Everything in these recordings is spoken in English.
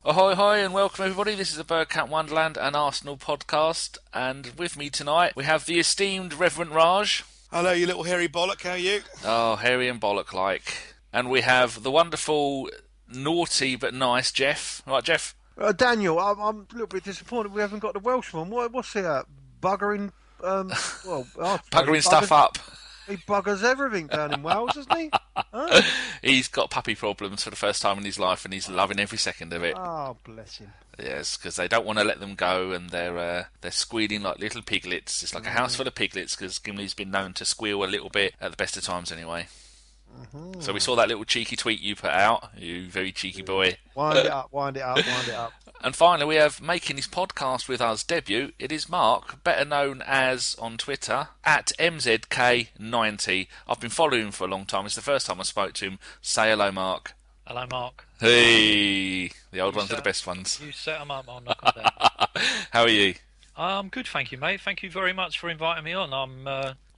Ahoy, hoy, and welcome everybody. This is the Bergkamp Wonderland and Arsenal podcast, and with me tonight we have the esteemed Reverend Raj. Hello, you little hairy bollock, how are you? Oh, hairy and bollock-like. And we have the wonderful, naughty but nice Geoff. Right, Geoff? Daniel, I'm a little bit disappointed we haven't got the Welshman. What's he at? Buggering, Buggering stuff up. He buggers everything down in Wales, doesn't he? Huh? He's got puppy problems for the first time in his life, and he's loving every second of it. Oh, bless him. Yes, because they don't want to let them go, and they're squealing like little piglets. It's like a house full of piglets, because Gimli's been known to squeal a little bit at the best of times anyway. Mm-hmm. So we saw that little cheeky tweet you put out, you very cheeky boy. Wind it up, wind it up, wind it up. And finally, we have making his podcast with us debut. It is Mark, better known as on Twitter at MZK90. I've been following him for a long time. It's the first time I spoke to him. Say hello, Mark. Hello, Mark. Hey, the old ones are the best ones. You set them up, I'll knock them down. How are you? I'm good, thank you, mate. Thank you very much for inviting me on.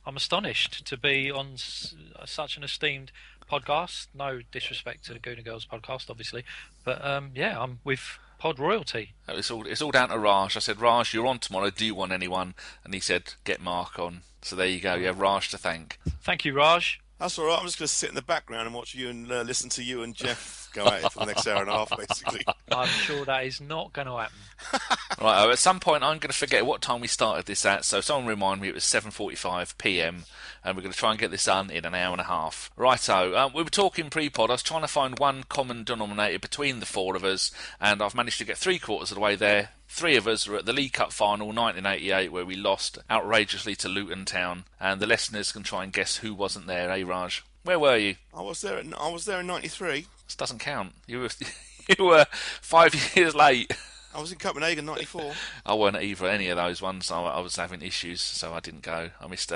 I'm astonished to be on such an esteemed podcast. No disrespect to the Gooner Girls podcast, obviously, but yeah, I'm with Pod Royalty. It's all down to Raj. I said, Raj, you're on tomorrow. Do you want anyone? And he said, get Mark on. So there you go. You have Raj to thank. Thank you, Raj. That's all right. I'm just going to sit in the background and watch you and listen to you and Geoff go at it for the next hour and a half, basically. I'm sure that is not going to happen. Right, at some point I'm going to forget what time we started this at, so someone remind me it was 7:45 p.m. and we're going to try and get this done in an hour and a half. Righto, we were talking pre-pod. I was trying to find one common denominator between the four of us, and I've managed to get 3/4 of the way there. Three of us were at the League Cup final 1988 where we lost outrageously to Luton Town, and the listeners can try and guess who wasn't there, eh, Raj? Where were you? I was there in 93. This doesn't count. You were 5 years late. I was in Copenhagen 94. I weren't at either any of those ones. I was having issues, so I didn't go. I missed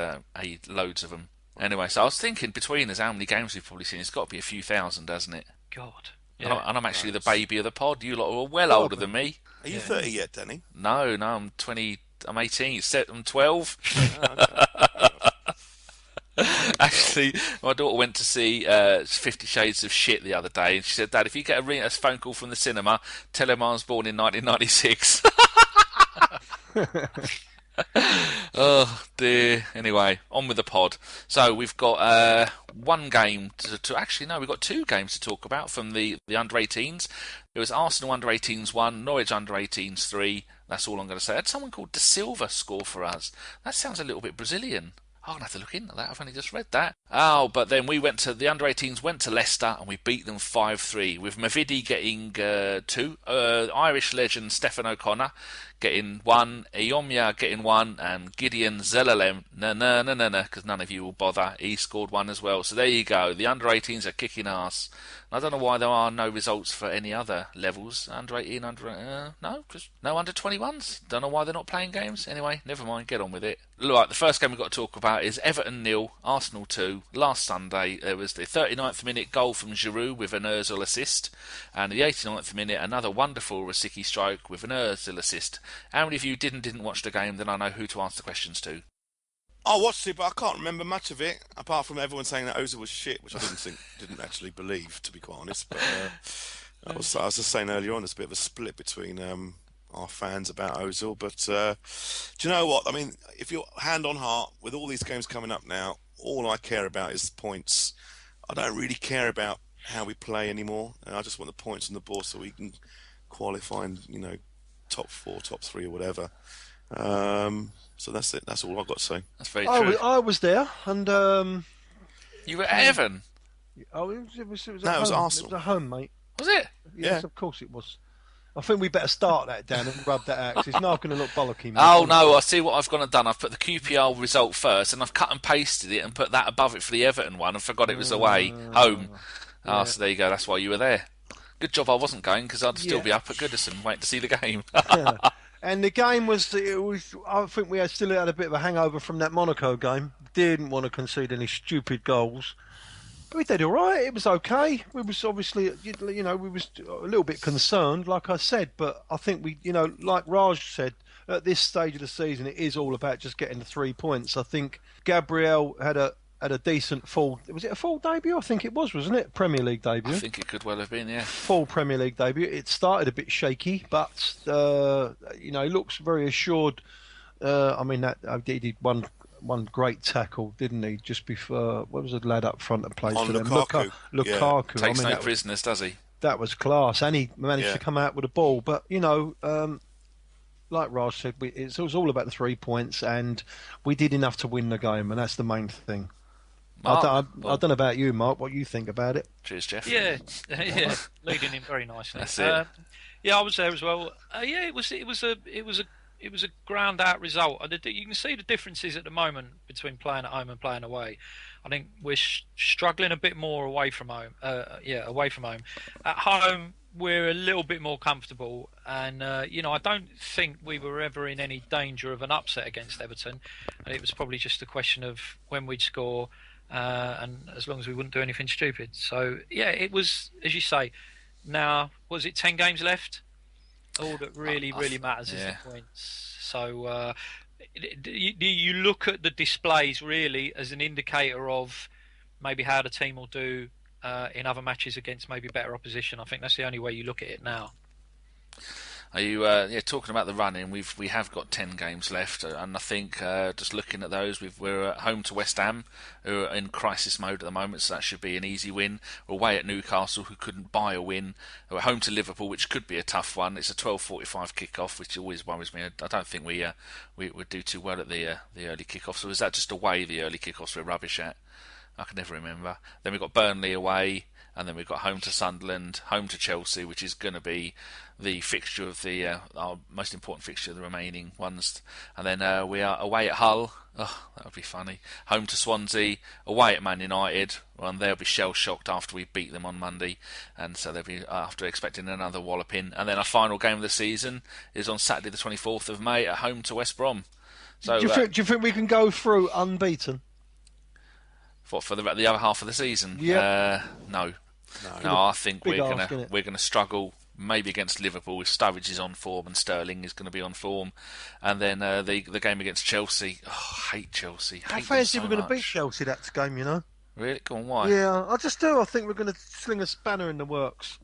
loads of them. Anyway, so I was thinking between us how many games we've probably seen. It's got to be a few thousand, hasn't it? God. Yeah. And I'm actually the baby of the pod. You lot are well older than me. Are you 30 yet, Danny? No, I'm 20. I'm 18. I'm 12. Actually, my daughter went to see 50 Shades of Shit the other day, and she said, Dad, if you get a phone call from the cinema, tell him I was born in 1996. Oh dear. Anyway, on with the pod. So we've got one game to actually no, we've got two games to talk about from the under-18s. It was Arsenal under-18s 1, Norwich under-18s 3. That's all I'm going to say. I had someone called De Silva score for us. That sounds a little bit Brazilian. I'm going to have to look into that. I've only just read that. Oh, but then we went to the under-18s, went to Leicester, and we beat them 5-3, with Mavidi getting 2, Irish legend Stephen O'Connor getting 1, Iomia getting 1, and Gideon Zelalem, because none of you will bother, he scored 1 as well. So there you go. The under-18s are kicking ass. I don't know why there are no results for any other levels. Under-18, no, just no under-21s. Don't know why they're not playing games. Anyway, never mind, get on with it. Right, the first game we've got to talk about is Everton 0, Arsenal 2. Last Sunday, there was the 39th minute goal from Giroud with an Ozil assist, and the 89th minute, another wonderful Rosicky strike with an Ozil assist. How many of you didn't watch the game? Then I know who to ask the questions to. I watched it, but I can't remember much of it, apart from everyone saying that Ozil was shit, which I didn't actually believe, to be quite honest. But I was just saying earlier on, there's a bit of a split between our fans about Ozil. But do you know what? I mean, if you're hand on heart, with all these games coming up now, all I care about is points. I don't really care about how we play anymore. I just want the points on the board so we can qualify and, top 4, top 3 or whatever. So that's it. That's all I've got to say. That's very true. I was there, and you were at Everton? Oh, it was no, it was Arsenal. It was at home, mate. Was it? Yes, of course it was. I think we better start that down and rub that out, 'cause it's not going to look bollocky. Oh no, I see what I've gone and done. I've put the QPR result first, and I've cut and pasted it and put that above it for the Everton one, and forgot it was away, home. Yeah. So there you go. That's why you were there. Good job I wasn't going, because I'd still be up at Goodison waiting to see the game. And the game was, I think we still had a bit of a hangover from that Monaco game. Didn't want to concede any stupid goals. But we did all right. It was okay. We was obviously, we was a little bit concerned, like I said. But I think we, like Raj said, at this stage of the season, it is all about just getting the 3 points. I think Gabriel had a had a decent full. Was it a full debut? I think it was, wasn't it? Premier League debut. I think it could well have been, yeah. Full Premier League debut. It started a bit shaky, but he looks very assured. I mean, he did one great tackle, didn't he? Just before, what was the lad up front that plays On for them? Lukaku. Lukaku. Takes I mean, no prisoners, does he? that was class, and he managed to come out with a ball. But like Raj said, it was all about the 3 points, and we did enough to win the game, and that's the main thing. Mark, I don't know about you, Mark. What you think about it? Cheers, Geoff. Yeah, yeah, leading in very nicely. That's it. Yeah, I was there as well. Yeah, it was a ground out result. You can see the differences at the moment between playing at home and playing away. I think we're struggling a bit more away from home. Away from home. At home, we're a little bit more comfortable, and I don't think we were ever in any danger of an upset against Everton. And it was probably just a question of when we'd score, and as long as we wouldn't do anything stupid. So yeah, it was, as you say. Now, was it 10 games left? All that really matters is the points. So you look at the displays really as an indicator of maybe how the team will do in other matches against maybe better opposition. I think that's the only way you look at it now. Are you talking about the running? We have got 10 games left, and I think just looking at those, we're at home to West Ham, who are in crisis mode at the moment, so that should be an easy win. We're away at Newcastle, who couldn't buy a win. We're home to Liverpool, which could be a tough one. It's a 12:45 kick-off, which always worries me. I don't think we would do too well at the early kick-off. So is that just away, the early kick-offs we're rubbish at? I can never remember. Then we've got Burnley away, and then we've got home to Sunderland, home to Chelsea, which is going to be the fixture of our most important fixture, the remaining ones. And then we are away at Hull. Oh, that would be funny. Home to Swansea, away at Man United, and they'll be shell-shocked after we beat them on Monday, and so they'll be after expecting another walloping. And then our final game of the season is on Saturday the 24th of May at home to West Brom. So, do you think we can go through unbeaten? For the other half of the season? Yeah. No, I think we're gonna struggle. Maybe against Liverpool if Sturridge is on form and Sterling is going to be on form, and then the game against Chelsea. Oh, I hate Chelsea. I fancy we're going to beat Chelsea that game. Really? Go on, why? Yeah, I just do. I think we're going to sling a spanner in the works.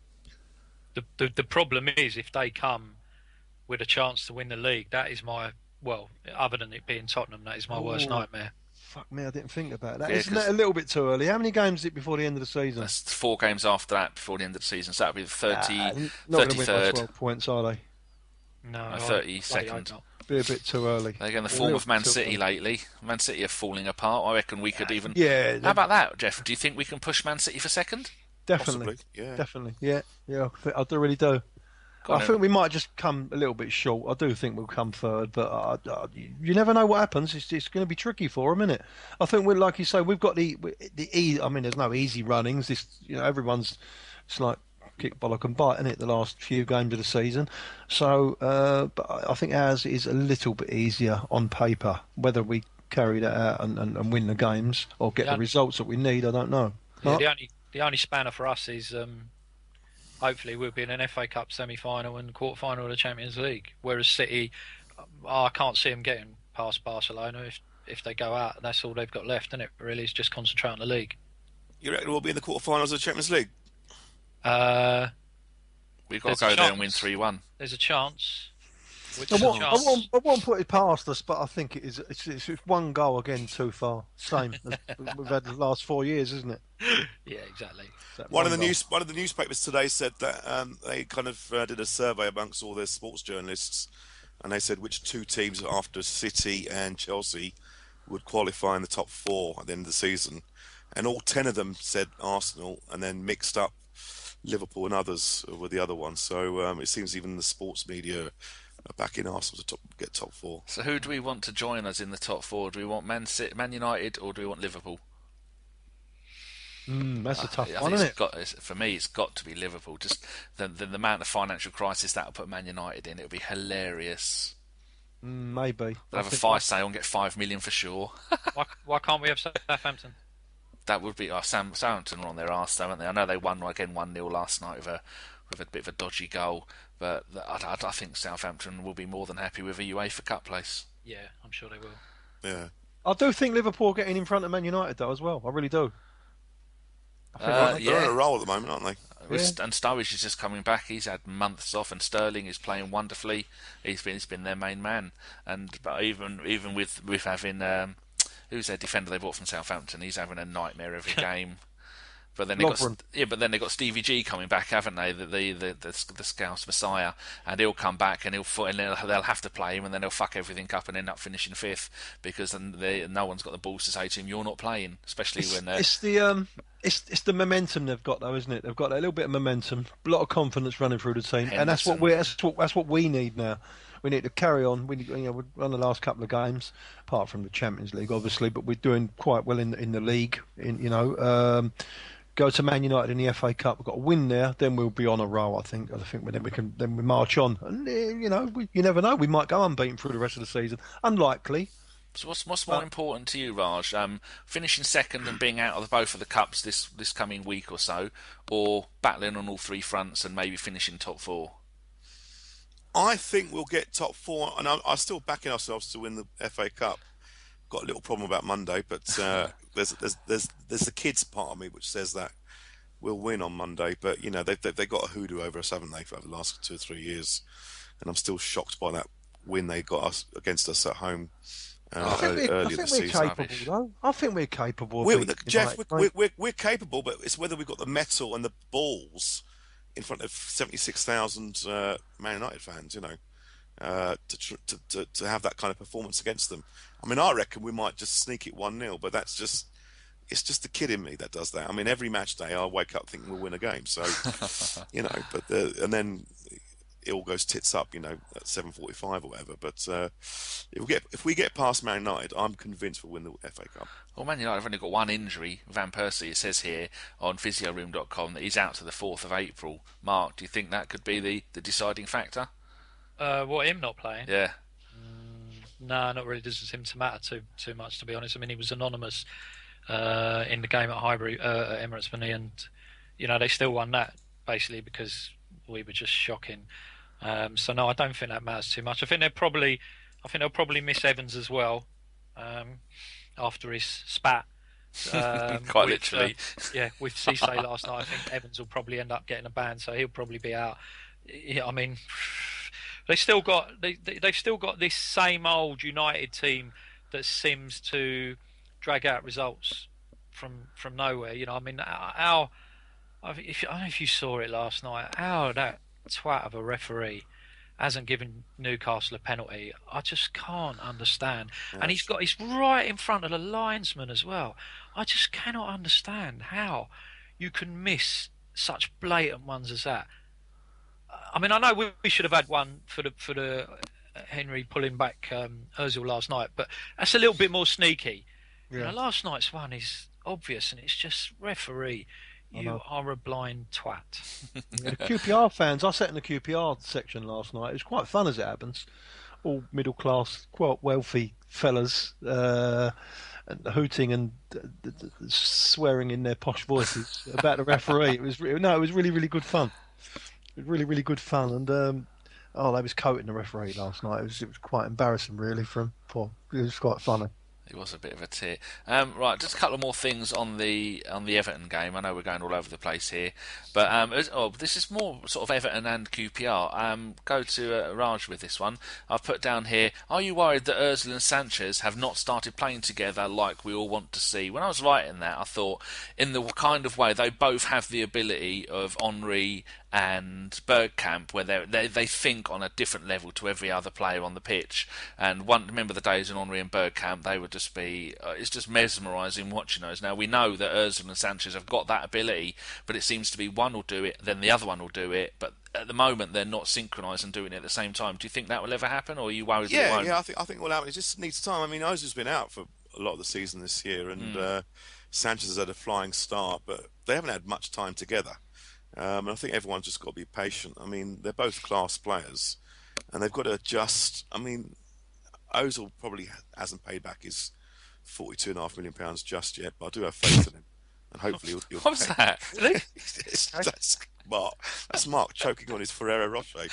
The problem is if they come with a chance to win the league, that is other than it being Tottenham, that is my worst nightmare. Fuck me, I didn't think about that. Isn't that a little bit too early? How many games is it before the end of the season? That's 4 games after that before the end of the season. So that'll be the 33rd. Not going to win by 12 points, are they? No, 32nd. Be a bit too early. They're in the form of Man City lately. Man City are falling apart. I reckon we could even... Yeah. How about that, Geoff? Do you think we can push Man City for second? Definitely. Possibly, yeah. Definitely. Yeah. I do really do. I think we might just come a little bit short. I do think we'll come third, but you never know what happens. It's going to be tricky for them, isn't it? I think we're like you say, we've got the easy. I mean, there's no easy runnings. Everyone's it's like kick, bollock, and bite, isn't it? The last few games of the season. So, but I think ours is a little bit easier on paper. Whether we carry that out and win the games or get the results that we need, I don't know. Yeah, the only spanner for us is. Hopefully we'll be in an FA Cup semi-final and quarter-final of the Champions League. Whereas City, I can't see them getting past Barcelona if they go out. That's all they've got left, isn't it? Really, is just concentrate on the league. You reckon we'll be in the quarter-finals of the Champions League? We've got to go there and win 3-1. There's a chance. I won't put it past us, but I think it is. It's one goal again too far. Same as we've had the last 4 years, isn't it? Yeah, exactly. One of the newspapers today said that they kind of did a survey amongst all their sports journalists, and they said which 2 teams after City and Chelsea would qualify in the top 4 at the end of the season, and all 10 of them said Arsenal, and then mixed up Liverpool and others were the other ones. So it seems even the sports media are backing Arsenal to get top 4. So who do we want to join us in the top 4? Do we want Man United, or do we want Liverpool? That's a tough one, isn't it? For me, it's got to be Liverpool. Just the amount of financial crisis that'll put Man United in, it'll be hilarious. Maybe. They'll have a fire sale and get 5 million for sure. Why can't we have Southampton? That would be... Southampton are on their arse, haven't they? I know they won again 1-0 last night with a bit of a dodgy goal, but I think Southampton will be more than happy with a UEFA Cup place. Yeah, I'm sure they will. Yeah. I do think Liverpool are getting in front of Man United though as well. I really do. I think They're on a roll at the moment, aren't they? Yeah. And Sturridge is just coming back. He's had months off, and Sterling is playing wonderfully. He's been their main man, but even with having who's their defender they bought from Southampton, he's having a nightmare every game. But then Lovren. they got Stevie G coming back, haven't they? The Scouse Messiah, and he'll come back and they'll have to play him, and then they'll fuck everything up and end up finishing fifth because no one's got the balls to say to him, "You're not playing." Especially when it's the momentum they've got though, isn't it? They've got a little bit of momentum, a lot of confidence running through the team, and that's what we need now. We need to carry on. We've won the last couple of games, apart from the Champions League, obviously, but we're doing quite well in the league. Go to Man United in the FA Cup. We've got a win there, then we'll be on a roll. I think then we march on, and you never know. We might go unbeaten through the rest of the season. Unlikely. So what's more important to you, Raj? Finishing second and being out of both of the cups this coming week or so, or battling on all three fronts and maybe finishing top four? I think we'll get top four, and I'm still backing ourselves to win the FA Cup. Got a little problem about Monday, but there's the kids part of me which says that we'll win on Monday. But they've got a hoodoo over us, haven't they, for the last 2 or 3 years? And I'm still shocked by that win they got against us at home earlier this season. I think we're capable. Geoff, we're capable, but it's whether we've got the metal and the balls in front of 76,000 Man United fans, to have that kind of performance against them. I mean, I reckon we might just sneak it 1-0, but it's just the kid in me that does that. I mean, every match day I wake up thinking we'll win a game, so and then it all goes tits up, at 7:45 or whatever. But if we get past Man United, I'm convinced we'll win the FA Cup. Well, Man United have only got one injury, Van Persie. It says here on physioroom.com that he's out to the 4th of April. Mark, do you think that could be the deciding factor? Him not playing? Yeah. No, not really. Doesn't seem to matter too much, to be honest. I mean, he was anonymous in the game at Highbury, at Emirates, and they still won that basically because we were just shocking. So no, I don't think that matters too much. I think they'll probably miss Evans as well after his spat. Quite literally. With Cisse last night, I think Evans will probably end up getting a ban, so he'll probably be out. I mean, they've still got this same old United team that seems to drag out results from nowhere. I mean, I don't know if you saw it last night. How that twat of a referee hasn't given Newcastle a penalty, I just can't understand. Yes. And he's right in front of the linesman as well. I just cannot understand how you can miss such blatant ones as that. I mean, I know we should have had one for the Henry pulling back Ozil last night, but that's a little bit more sneaky. Yeah. Last night's one is obvious, and it's just referee. You are a blind twat. The QPR fans, I sat in the QPR section last night. It was quite fun as it happens. All middle class, quite wealthy fellas, and hooting and swearing in their posh voices about the referee. It was really, really good fun. It was really, really good fun. And they was coating the referee last night. It was quite embarrassing, really, for him. It was quite funny. It was a bit of a tit. Right, just a couple of more things on the Everton game. I know we're going all over the place here, but this is more sort of Everton and QPR. Go to Raj with this one. I've put down here, are you worried that Ozil and Sanchez have not started playing together like we all want to see? When I was writing that, I thought, in the kind of way they both have the ability of Henry and Bergkamp, where they think on a different level to every other player on the pitch. And remember the days in Henry and Bergkamp, they would just be it's just mesmerising watching those. Now we know that Ozil and Sanchez have got that ability, but it seems to be one will do it, then the other one will do it. But at the moment they're not synchronised and doing it at the same time. Do you think that will ever happen, or are you worried that it won't? I think it will happen. It just needs time. I mean, Ozil's been out for a lot of the season this year, and Sanchez has had a flying start, but they haven't had much time together. And I think everyone's just got to be patient. I mean, they're both class players, and they've got to adjust. I mean, Ozil probably hasn't paid back his £42.5 million just yet, but I do have faith in him, and hopefully he'll What's that? Mark. That's Mark choking on his Ferrero Rocher.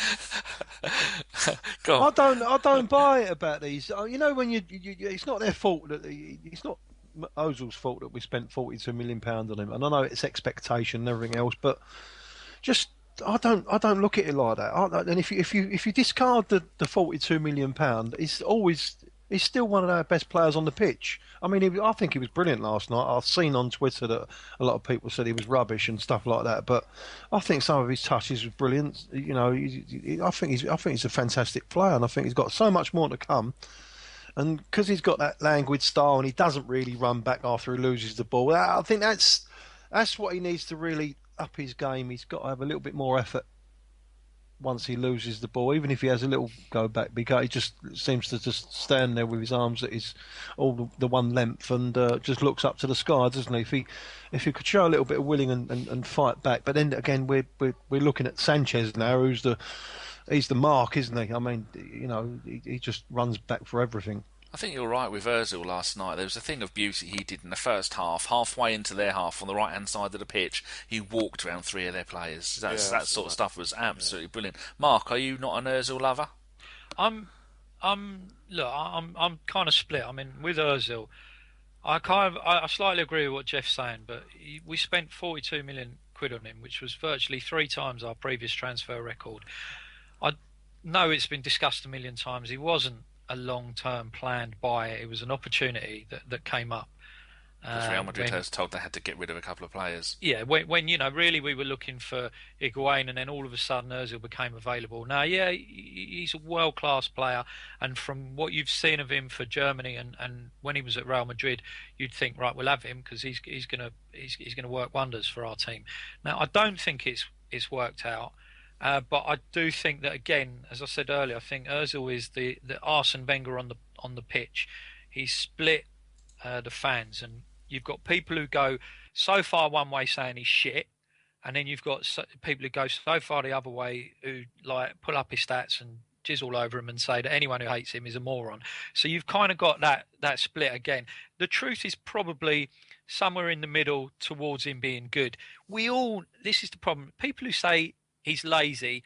Go on. I don't buy it about these. You know, when it's not their fault that it's not Ozil's fault that we spent £42 million on him. And I know it's expectation and everything else, but just I don't look at it like that. And if you discard the £42 million, he's still one of our best players on the pitch. I mean, I think he was brilliant last night. I've seen on Twitter that a lot of people said he was rubbish and stuff like that, but I think some of his touches were brilliant. You know, I think he's a fantastic player, and I think he's got so much more to come. And because he's got that languid style, and he doesn't really run back after he loses the ball, I think that's what he needs to really up his game. He's got to have a little bit more effort once he loses the ball, even if he has a little go back, because he just seems to just stand there with his arms at his all the one length and just looks up to the sky, doesn't he? If he could show a little bit of willing and fight back, but then again we're looking at Sanchez now, he's the mark, isn't he? I mean, you know, he just runs back for everything. I think you're right with Ozil last night. There was a thing of beauty he did in the first half, halfway into their half on the right-hand side of the pitch. He walked around 3 of their players. That sort of stuff was absolutely brilliant. Mark, are you not an Ozil lover? I'm kind of split. I mean, with Ozil, I slightly agree with what Geoff's saying, but we spent 42 million quid on him, which was virtually 3 times our previous transfer record. I know it's been discussed a million times. He wasn't a long-term planned buy. It was an opportunity that came up. Because Real Madrid has told they had to get rid of a couple of players. Yeah, when you know, really we were looking for Higuain, and then all of a sudden Ozil became available. Now, yeah, he's a world-class player, and from what you've seen of him for Germany and when he was at Real Madrid, you'd think, right, we'll have him because he's gonna work wonders for our team. Now, I don't think it's worked out. But I do think that, again, as I said earlier, I think Ozil is the Arsene Wenger on the pitch. He's split the fans, and you've got people who go so far one way saying he's shit, and then you've got people who go so far the other way who like pull up his stats and jizz all over him and say that anyone who hates him is a moron. So you've kind of got that split again. The truth is probably somewhere in the middle towards him being good. This is the problem. People who say he's lazy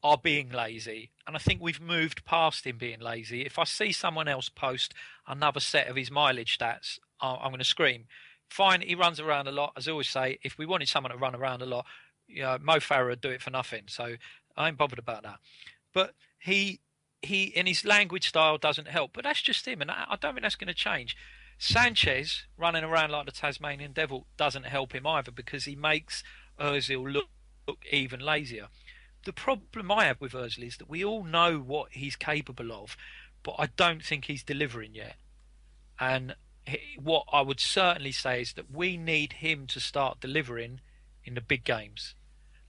are being lazy, and I think we've moved past him being lazy. If I see someone else post another set of his mileage stats, I'm going to scream. Fine, he runs around a lot. As I always say, if we wanted someone to run around a lot, you know, Mo Farah would do it for nothing, so I ain't bothered about that. But he in his language style doesn't help, but that's just him, and I don't think that's going to change. Sanchez running around like the Tasmanian devil doesn't help him either, because he makes Ozil look even lazier. The problem I have with Ozil is that we all know what he's capable of, but I don't think he's delivering yet. And what I would certainly say is that we need him to start delivering in the big games.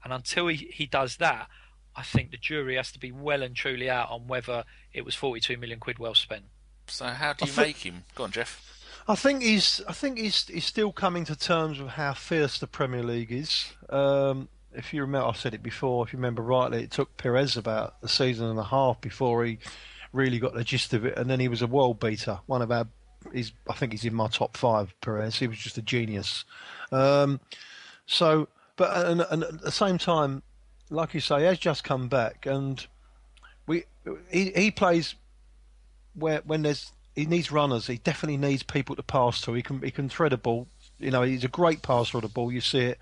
And until he does that, I think the jury has to be well and truly out on whether it was 42 million quid well spent. So how do you make him? Go on, Geoff. I think he's still coming to terms with how fierce the Premier League is. If you remember, I've said it before, if you remember rightly, it took Perez about a season and a half before he really got the gist of it, and then he was a world beater. I think he's in my top 5, Perez. He was just a genius. And at the same time, like you say, he has just come back, and he plays when he needs runners. He definitely needs people to pass to. He can thread a ball. You know, he's a great passer of the ball. You see it.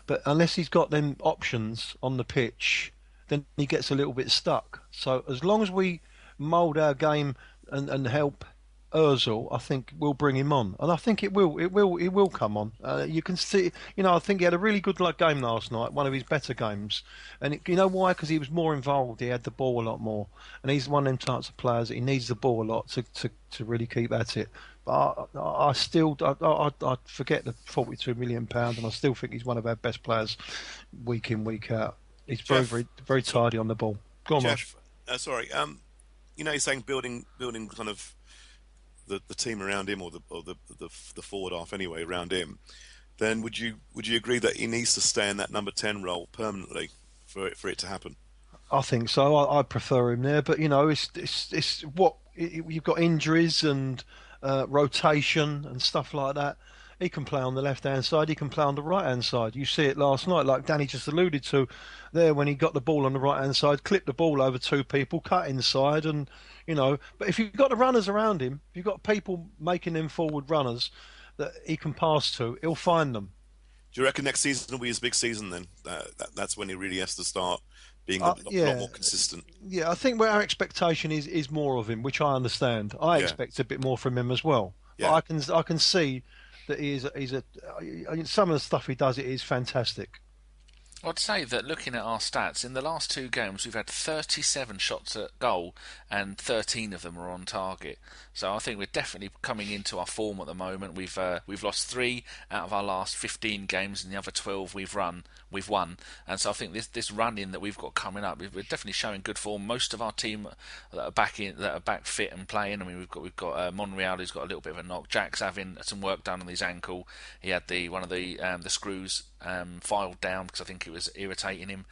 But unless he's got them options on the pitch, then he gets a little bit stuck. So as long as we mould our game and help Ozil, I think we'll bring him on, and I think it will come on. You can see, you know, I think he had a really good game last night, one of his better games, and you know why? Because he was more involved. He had the ball a lot more, and he's one of them types of players that he needs the ball a lot to really keep at it. But I forget the £42 million, and I still think he's one of our best players week in, week out. He's Geoff, very, very tidy on the ball. Go on, Geoff. Sorry. You know, you're saying building kind of the team around him, or the forward half anyway around him. Then would you agree that he needs to stay in that number 10 role permanently for it to happen? I think so. I prefer him there, but you know, it's what you've got, injuries and rotation and stuff like that. He can play on the left-hand side. He can play on the right-hand side. You see it last night, like Danny just alluded to there, when he got the ball on the right-hand side, clipped the ball over two people, cut inside, and But if you've got the runners around him, if you've got people making them forward runners that he can pass to, he'll find them. Do you reckon next season will be his big season then? That's when he really has to start being a lot more consistent. Yeah, I think where our expectation is more of him, which I understand. I expect a bit more from him as well. Yeah. But I can see that some of the stuff he does, it is fantastic. I'd say that looking at our stats, in the last two games we've had 37 shots at goal and 13 of them are on target. So I think we're definitely coming into our form at the moment. We've lost 3 out of our last 15 games, and the other 12 we've won. And so I think this run-in that we've got coming up, we're definitely showing good form. Most of our team that are back fit and playing. I mean, we've got Monreal, who's got a little bit of a knock. Jack's having some work done on his ankle. He had one of the screws filed down because I think it was irritating him.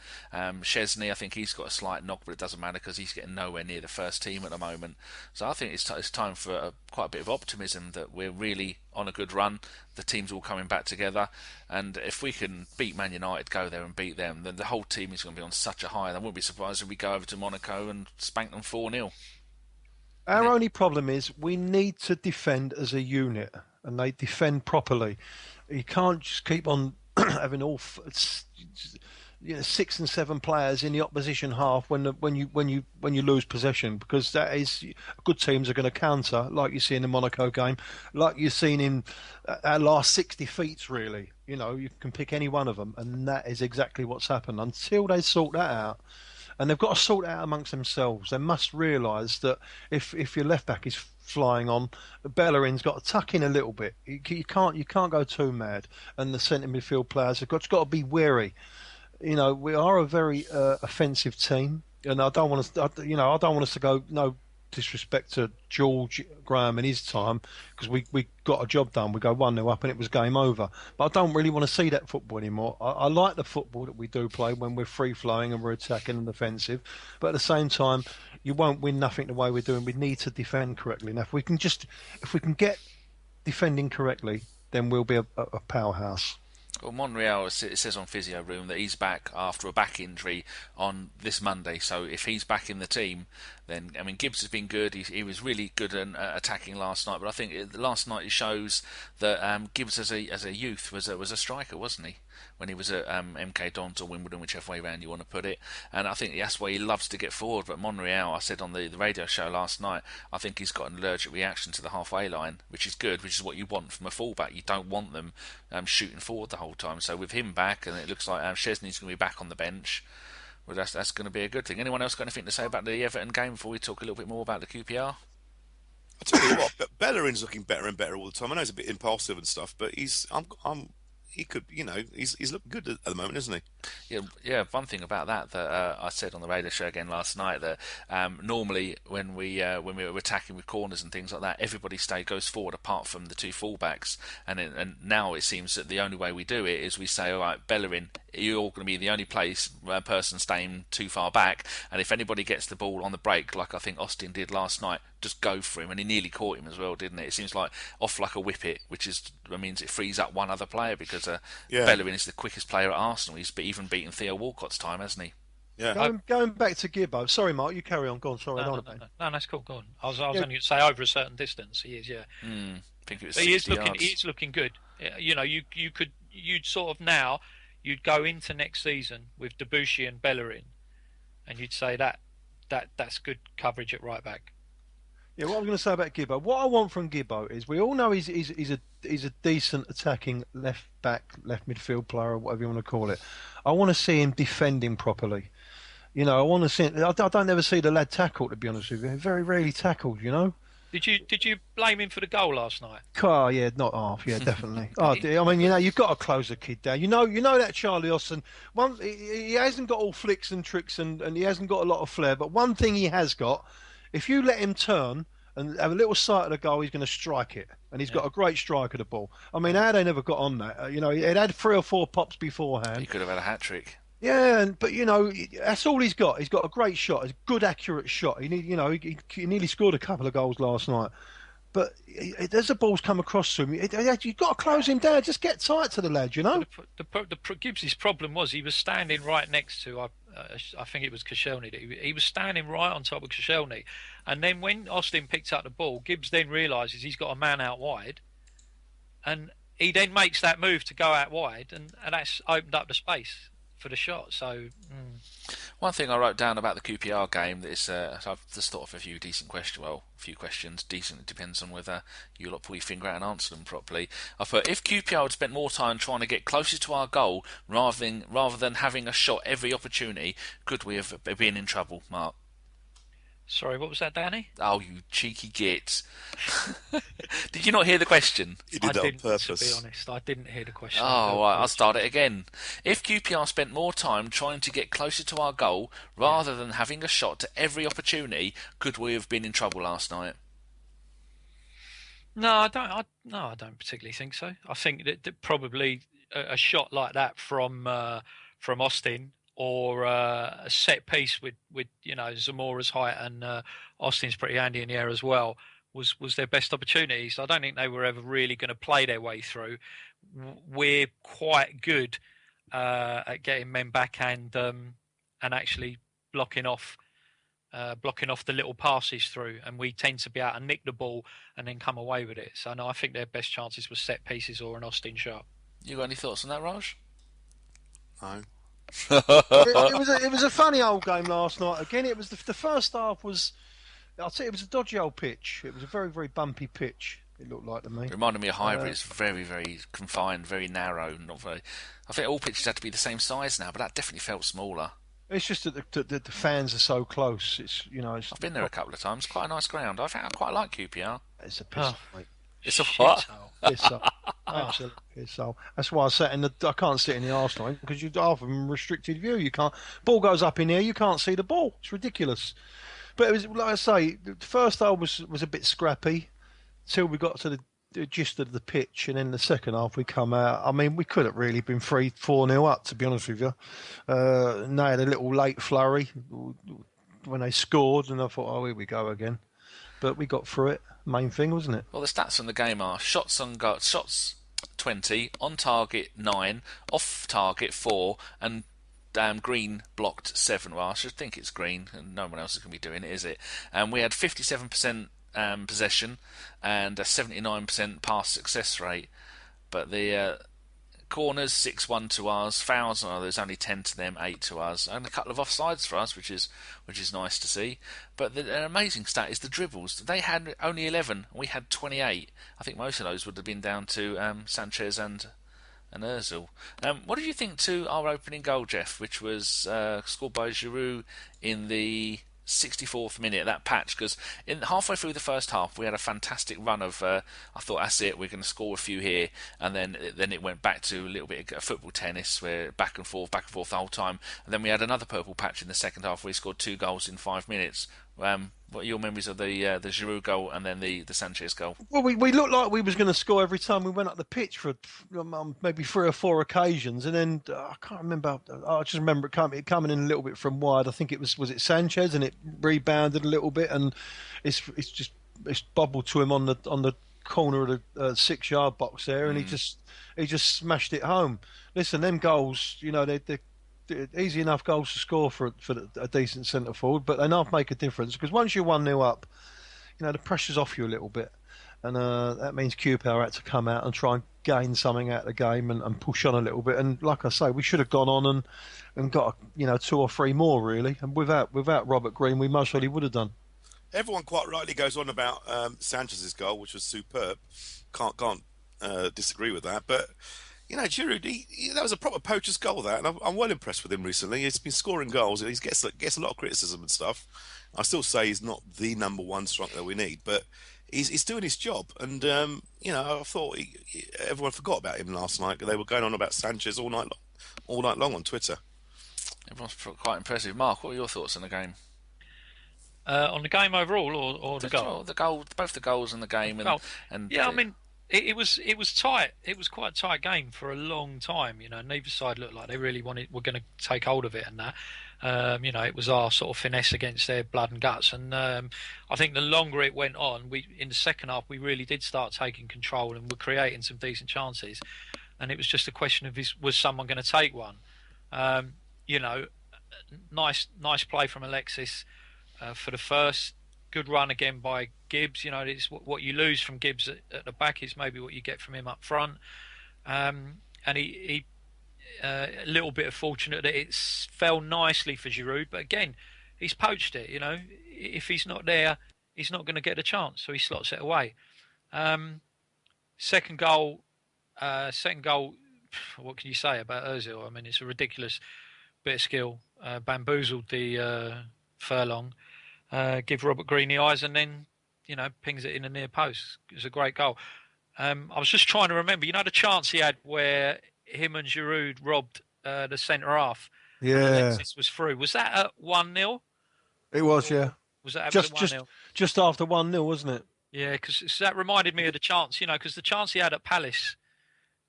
Chesney, I think he's got a slight knock, but it doesn't matter because he's getting nowhere near the first team at the moment. So I think it's time for quite a bit of optimism that we're really on a good run. The team's all coming back together, and if we can beat Man United, go there and beat them, then the whole team is going to be on such a high. And I wouldn't be surprised if we go over to Monaco and spank them 4-0. Our only problem is we need to defend as a unit, and they defend properly. You can't just keep on having 6 and 7 players in the opposition half when you lose possession, because that is, good teams are going to counter, like you see in the Monaco game, like you've seen in our last 60 feats. Really, you can pick any one of them, and that is exactly what's happened. Until they sort that out, and they've got to sort it out amongst themselves. They must realise that if your left back is flying on, Bellerin's got to tuck in a little bit. You can't go too mad, and the centre midfield players have got to be wary. We are a very offensive team, and I don't want us to go. No disrespect to George Graham in his time, because we got a job done. We go 1-0 up, and it was game over. But I don't really want to see that football anymore. I like the football that we do play when we're free flowing and we're attacking and offensive. But at the same time, you won't win nothing the way we're doing. We need to defend correctly. Now, if we can get defending correctly, then we'll be a powerhouse. Well, Monreal, it says on Physio Room that he's back after a back injury on this Monday. So if he's back in the team, then, I mean, Gibbs has been good. He was really good at attacking last night. But I think last night it shows that Gibbs as a youth was a striker, wasn't he? When he was at MK Dons or Wimbledon, whichever way around you want to put it. And I think that's why he loves to get forward. But Monreal, I said on the radio show last night, I think he's got an allergic reaction to the halfway line, which is good, which is what you want from a fullback. You don't want them shooting forward the whole time. So with him back, and it looks like Szczesny's going to be back on the bench, well, that's going to be a good thing. Anyone else got anything to say about the Everton game before we talk a little bit more about the QPR? I tell you what, Bellerin's looking better and better all the time. I know he's a bit impulsive and stuff, but he's looking good at the moment, isn't he? Yeah. One thing about that I said on the radio show again last night, that normally when we were attacking with corners and things like that, everybody goes forward apart from the two fullbacks, and now it seems that the only way we do it is we say, all right, Bellerin, you're going to be the only person staying too far back, and if anybody gets the ball on the break, like I think Austin did last night, just go for him, and he nearly caught him as well, didn't it? It seems like off like a whippet, which means it frees up one other player, because Bellerin is the quickest player at Arsenal. He's even beaten Theo Walcott's time, hasn't he? Yeah. Going back to Gibbo. Sorry, Mark, you carry on. Go on. Sorry, no, that's cool. Go on. I was only going to say over a certain distance. He is, yeah. I think it was. But 60 yards. He is looking good. You'd sort of now, you'd go into next season with Debussy and Bellerin, and you'd say that's good coverage at right back. Yeah, what I'm going to say about Gibbo, what I want from Gibbo is, we all know he's a decent attacking left back, left midfield player, or whatever you want to call it. I want to see him defending properly. I want to see. I don't ever see the lad tackle, to be honest with you. Very rarely tackled. Did you blame him for the goal last night? Yeah, not half. Yeah, definitely. I mean, you've got to close the kid down. You know that Charlie Austin. He hasn't got all flicks and tricks, and he hasn't got a lot of flair. But one thing he has got, if you let him turn and have a little sight of the goal, he's going to strike it. And he's got a great strike of the ball. I mean, how they never got on that? He had 3 or 4 pops beforehand. He could have had a hat-trick. Yeah, but that's all he's got. He's got a great shot, a good, accurate shot. He nearly scored a couple of goals last night. But as the ball's come across to him, you've got to close him down. Just get tight to the lad, you know. Gibbs's problem was he was standing right next to, I think it was Koscielny. He was standing right on top of Koscielny, and then when Austin picked up the ball, Gibbs then realises he's got a man out wide, and he then makes that move to go out wide, and that's opened up the space for the shot. So one thing I wrote down about the QPR game is I've just thought of a few questions. Decent, it depends on whether you lot pull your finger out and answer them properly. I put, if QPR had spent more time trying to get closer to our goal rather than having a shot every opportunity, could we have been in trouble, Mark? Sorry, what was that, Danny? Oh, you cheeky git. Did you not hear the question? He did that on purpose. To be honest, I didn't hear the question. Oh, right, I'll start it again. If QPR spent more time trying to get closer to our goal rather than having a shot to every opportunity, could we have been in trouble last night? No, I don't particularly think so. I think that probably a shot like that from Austin, or a set piece with Zamora's height, and Austin's pretty handy in the air as well, was their best opportunity. So I don't think they were ever really going to play their way through. We're quite good at getting men back and actually blocking off the little passes through, and we tend to be able to nick the ball and then come away with it. So no, I think their best chances were set pieces or an Austin shot. You got any thoughts on that, Raj? No. It was a funny old game last night. Again, it was the first half was. I'll tell you, it was a dodgy old pitch. It was a very, very bumpy pitch. It looked like to me. It reminded me of Highbury. It's very, very confined, very narrow. Not very. I think all pitches had to be the same size now, but that definitely felt smaller. It's just that the fans are so close. I've been there a couple of times. Quite a nice ground. I quite like QPR. It's a piss, mate. It's a what? Piss up. Absolute piss up. That's why I can't sit in the Arsenal because you half of them restricted view. You can't. Ball goes up in here, you can't see the ball. It's ridiculous. But it was like I say, the first half was a bit scrappy till we got to the gist of the pitch, and then the second half we come out. I mean, we could have really been 3-4-0 up, to be honest with you. And they had a little late flurry when they scored, and I thought, oh, here we go again. But we got through it. Main thing, wasn't it? Well, the stats from the game are shots 20, on target 9, off target 4, and Green blocked 7. Well, I should think it's Green, and no one else is going to be doing it, is it? And we had 57% possession and a 79% pass success rate. But the corners 6-1 to us, fouls, there's only 10 to them, 8 to us, and a couple of offsides for us, which is nice to see. But an amazing stat is the dribbles. They had only 11, we had 28. I think most of those would have been down to Sanchez and Ozil. What did you think to our opening goal, Geoff, which was scored by Giroud in the 64th minute, that patch? Because halfway through the first half we had a fantastic run of I thought, that's it, we're going to score a few here, and then it went back to a little bit of football tennis, where back and forth the whole time, and then we had another purple patch in the second half where we scored 2 goals in 5 minutes. What are your memories of the Giroud goal and then the Sanchez goal? Well, we looked like we was going to score every time we went up the pitch for maybe 3 or 4 occasions, and then I can't remember. I just remember it coming in a little bit from wide. I think it was it Sanchez, and it rebounded a little bit, and it's bobbled to him on the corner of the 6-yard box there, and he just smashed it home. Listen, them goals, they're easy enough goals to score for a decent centre forward, but they enough make a difference, because once you're 1-0 up, the pressure's off you a little bit, and that means QPR had to come out and try and gain something out of the game and push on a little bit. And like I say, we should have gone on and got 2 or 3 more really, and without Robert Green, we most really would have done. Everyone quite rightly goes on about Sanchez's goal, which was superb. Can't disagree with that, but. Giroud, that was a proper poacher's goal, that, and I'm well impressed with him recently. He's been scoring goals. He gets a lot of criticism and stuff. I still say he's not the number one striker that we need, but he's doing his job. And I thought everyone forgot about him last night. They were going on about Sanchez all night long on Twitter. Everyone's quite impressive. Mark, what were your thoughts on the game? On the game overall, or the goal? The goal, both the goals and the game, I mean, It was tight. It was quite a tight game for a long time. Neither side looked like they really were going to take hold of it, and that. It was our sort of finesse against their blood and guts, and I think the longer it went on, in the second half we really did start taking control and were creating some decent chances, and it was just a question of was someone going to take one. You know, nice play from Alexis for the first. Good run again by Gibbs. It's what you lose from Gibbs at the back is maybe what you get from him up front. And he a little bit of fortunate that it fell nicely for Giroud, but again, he's poached it. If he's not there, he's not going to get a chance, so he slots it away. Second goal. What can you say about Ozil? I mean, it's a ridiculous bit of skill. Bamboozled the furlong. Give Robert Green the eyes, and then pings it in the near post. It was a great goal. I was just trying to remember, the chance he had where him and Giroud robbed the centre half. Yeah, and Alexis was through. Was that at 1-0? it was. Yeah, Was that just 1-0? just after 1-0, wasn't it? Yeah, because that reminded me of the chance. Because the chance he had at Palace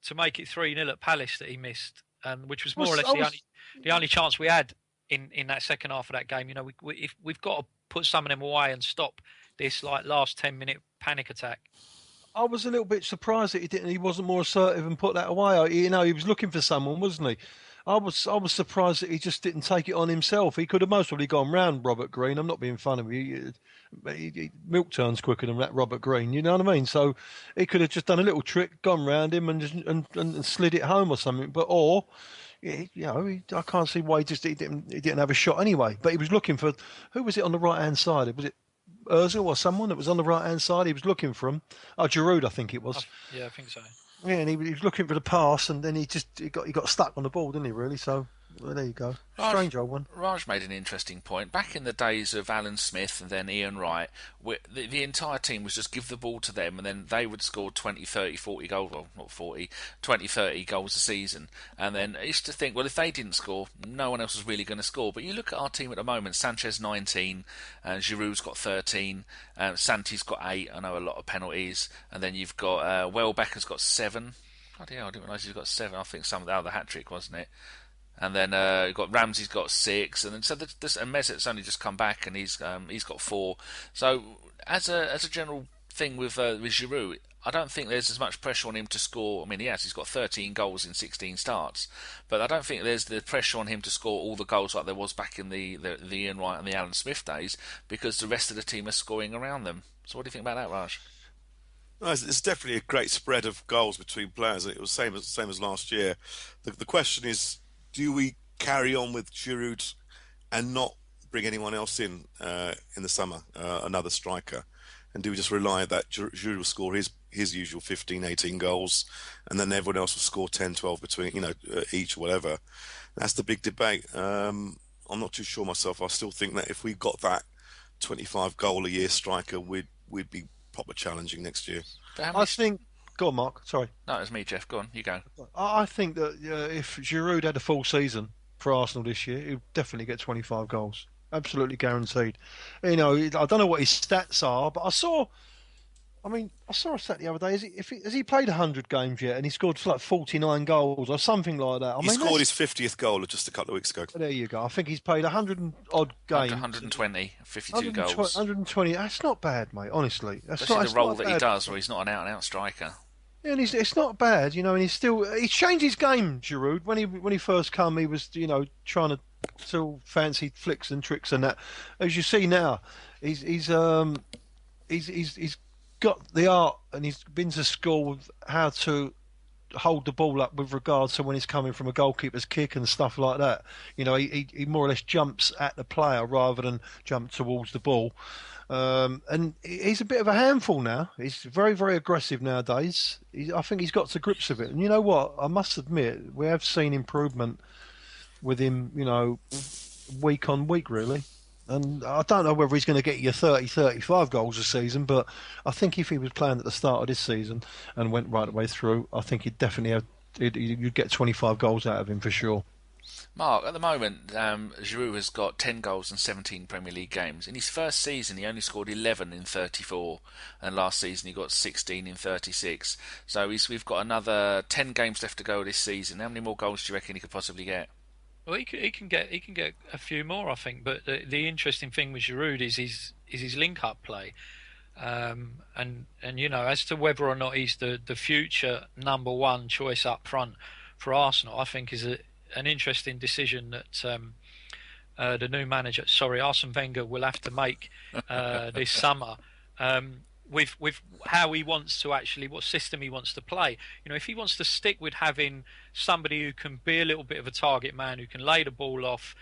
to make it 3-0 at Palace that he missed, which was more or less the only chance we had in that second half of that game. If we've got to put some of them away and stop this last 10-minute panic attack. I was a little bit surprised that he wasn't more assertive and put that away. He was looking for someone, wasn't he? I was surprised that he just didn't take it on himself. He could have most probably gone round Robert Green. I'm not being funny with you. Milk turns quicker than that Robert Green. You know what I mean? So he could have just done a little trick, gone round him, and slid it home or something. I can't see why he didn't have a shot anyway. But he was looking for, who was it on the right hand side? Was it Ozil or someone that was on the right hand side? He was looking for him. Oh, Giroud, I think it was. Yeah, I think so. Yeah, and he was looking for the pass, and then he got stuck on the ball, didn't he? Really? So there you go. Strange old one. Raj made an interesting point. Back in the days of Alan Smith and then Ian Wright, the entire team was just give the ball to them and then they would score 20, 30, 40 goals, well, not 40, 20, 30 goals a season. And then I used to think, well, if they didn't score, no one else was really going to score. But you look at our team at the moment, Sanchez 19, Giroud's got 13, Santi's got 8, I know a lot of penalties, and then you've got Welbecker's got 7. Bloody hell, I didn't realise he's got 7. I think some of the other hat-trick, wasn't it? And then you've got Ramsey's got 6, and then and Meset's only just come back, and he's got 4. So as a general thing with Giroud, I don't think there's as much pressure on him to score. I mean, he's got 13 goals in 16 starts, but I don't think there's the pressure on him to score all the goals like there was back in the Ian Wright and the Alan Smith days, because the rest of the team are scoring around them. So what do you think about that, Raj? No, it's definitely a great spread of goals between players. It was same as last year. The question is, do we carry on with Giroud and not bring anyone else in the summer, another striker? And do we just rely that Giroud will score his usual 15, 18 goals, and then everyone else will score 10, 12 between, each or whatever? That's the big debate. I'm not too sure myself. I still think that if we got that 25 goal a year striker, we'd be proper challenging next year. I think. Go on, Mark. Sorry. No, it was me, Geoff. Go on, you go. I think that if Giroud had a full season for Arsenal this year, he'd definitely get 25 goals. Absolutely guaranteed. I don't know what his stats are, but I saw a stat the other day. Has he played 100 games yet? And he scored like 49 goals or something like that. He scored his 50th goal just a couple of weeks ago. There you go. I think he's played 100 and odd games. 120, 52 goals. 120. That's not bad, mate. Honestly, especially the role that he does, where he's not an out-and-out striker. Yeah, and it's not bad, and he's changed his game, Giroud. When he first come, he was trying to still fancy flicks and tricks and that. As you see now, he's got the art, and he's been to school with how to hold the ball up with regards to when he's coming from a goalkeeper's kick and stuff like that. He more or less jumps at the player rather than jump towards the ball. And he's a bit of a handful now. He's very, very aggressive nowadays. I think he's got to grips with it. And you know what? I must admit, we have seen improvement with him, week on week, really. And I don't know whether he's going to get you 30, 35 goals a season, but I think if he was playing at the start of this season and went right the way through, I think he'd definitely you'd get 25 goals out of him for sure. Mark, at the moment, Giroud has got 10 goals in 17 Premier League games. In his first season, he only scored 11 in 34, and last season he got 16 in 36. So we've got another 10 games left to go this season. How many more goals do you reckon he could possibly get? Well, he can get a few more, I think. But the interesting thing with Giroud is his link up play, and as to whether or not he's the future number one choice up front for Arsenal, I think is an interesting decision that the new manager, Arsene Wenger, will have to make this summer. With how he wants to what system he wants to play. If he wants to stick with having somebody who can be a little bit of a target man, who can lay the ball off,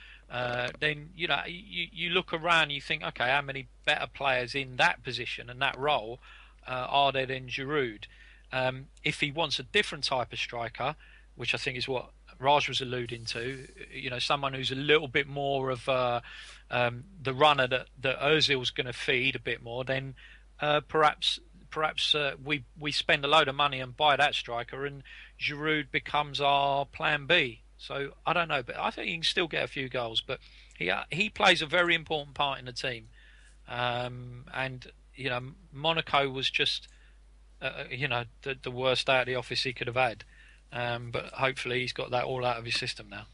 then you look around and you think, okay, how many better players in that position and that role are there than Giroud? If he wants a different type of striker, which I think is what Raj was alluding to, someone who's a little bit more of the runner that Ozil's going to feed a bit more, then perhaps we spend a load of money and buy that striker, and Giroud becomes our plan B. So I don't know, but I think he can still get a few goals. But he plays a very important part in the team, and Monaco was just the worst day at the office he could have had. But hopefully he's got that all out of his system now.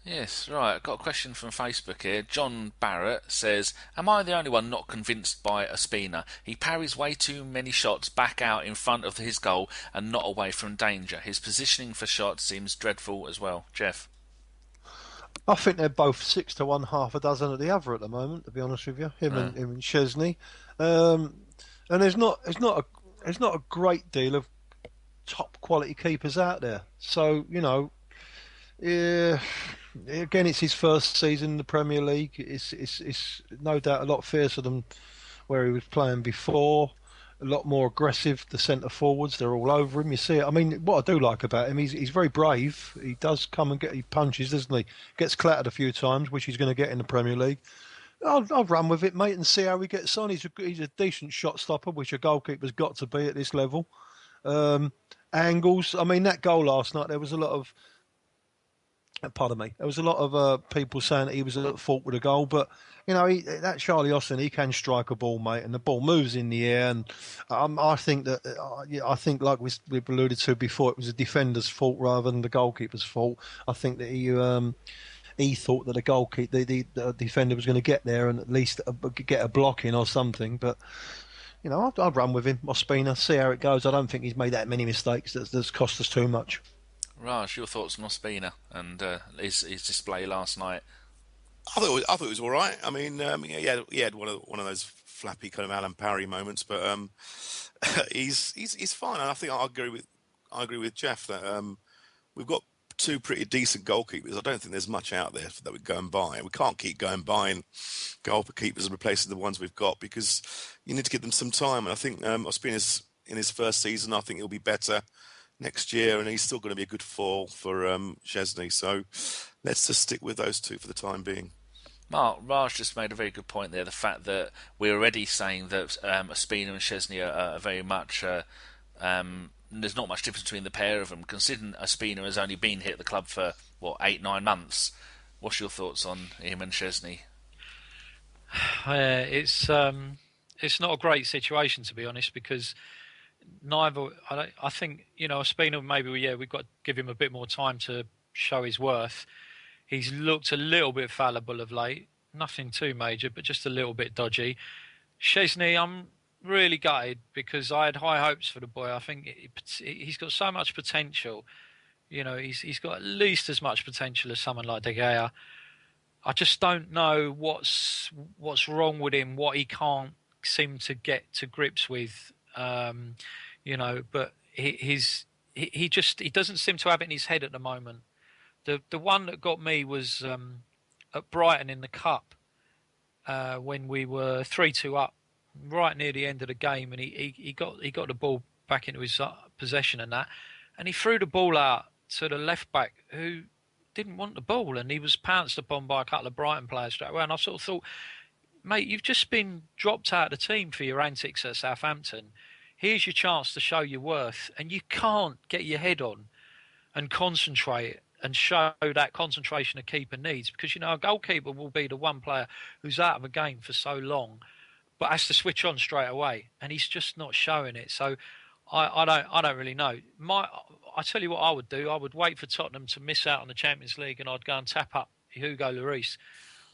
Yes, right. I've got a question from Facebook here. John Barrett says, am I the only one not convinced by Ospina? He parries way too many shots back out in front of his goal and not away from danger. His positioning for shots seems dreadful as well. Geoff? I think they're both 6 to 1, half a dozen at the other at the moment, to be honest with you. Him and Chesney. And there's not a great deal of top quality keepers out there. So, yeah, again, it's his first season in the Premier League. It's no doubt a lot fiercer than where he was playing before. A lot more aggressive. The centre forwards, they're all over him. You see it. I mean, what I do like about him, he's very brave. He does come and he punches, doesn't he? Gets clattered a few times, which he's going to get in the Premier League. I'll run with it, mate, and see how he gets on. He's a decent shot stopper, which a goalkeeper's got to be at this level. Angles. I mean, that goal last night, there was a lot of. Pardon me. There was a lot of people saying that he was at fault with the goal, but that Charlie Austin, he can strike a ball, mate, and the ball moves in the air. And I think that like we've alluded to before, it was a defender's fault rather than the goalkeeper's fault. I think that he thought that the defender was going to get there and at least get a block in or something, but. I'll run with him, Ospina, see how it goes. I don't think he's made that many mistakes that's cost us too much. Raj, your thoughts on Ospina and his display last night? I thought it was all right. I mean, he had one of those flappy kind of Alan Parry moments, but he's fine. And I think I agree with Geoff that we've got two pretty decent goalkeepers. I don't think there's much out there that we go and buy. We can't keep going buying goalkeepers and replacing the ones we've got because you need to give them some time. And I think Ospina's in his first season. I think he'll be better next year, and he's still going to be a good fall for Chesney. So let's just stick with those two for the time being. Mark, Raj just made a very good point there. The fact that we're already saying that Ospina and Chesney are very much. There's not much difference between the pair of them, considering Ospina has only been here at the club for 8-9 months. What's your thoughts on him and Chesney? It's not a great situation, to be honest, because neither. I think Ospina, maybe we've got to give him a bit more time to show his worth. He's looked a little bit fallible of late, nothing too major, but just a little bit dodgy. Chesney, I'm really gutted because I had high hopes for the boy. I think he's got so much potential. He's got at least as much potential as someone like De Gea. I just don't know what's wrong with him, what he can't seem to get to grips with. But he doesn't seem to have it in his head at the moment. The one that got me was at Brighton in the Cup when we were 3-2 up, right near the end of the game, and he got the ball back into his possession and he threw the ball out to the left back who didn't want the ball, and he was pounced upon by a couple of Brighton players straight away. And I sort of thought, mate, you've just been dropped out of the team for your antics at Southampton. Here's your chance to show your worth, and you can't get your head on and concentrate and show that concentration a keeper needs, because a goalkeeper will be the one player who's out of a game for so long but has to switch on straight away, and he's just not showing it. So I don't really know. I tell you what I would do. I would wait for Tottenham to miss out on the Champions League, and I'd go and tap up Hugo Lloris.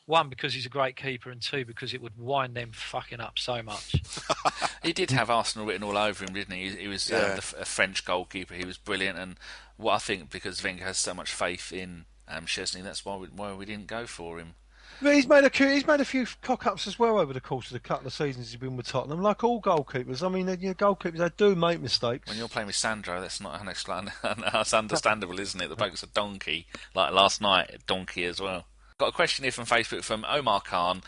One, because he's a great keeper, and two, because it would wind them fucking up so much. He did have Arsenal written all over him, didn't he? He was a French goalkeeper. He was brilliant, and what I think because Wenger has so much faith in Szczesny, that's why we didn't go for him. But he's made a few cock-ups as well over the course of the couple of seasons he's been with Tottenham, like all goalkeepers. I mean, goalkeepers, they do make mistakes. When you're playing with Sandro, that's not that's understandable, isn't it? The bloke's a donkey. Like last night, a donkey as well. Got a question here from Facebook from Omar Khan.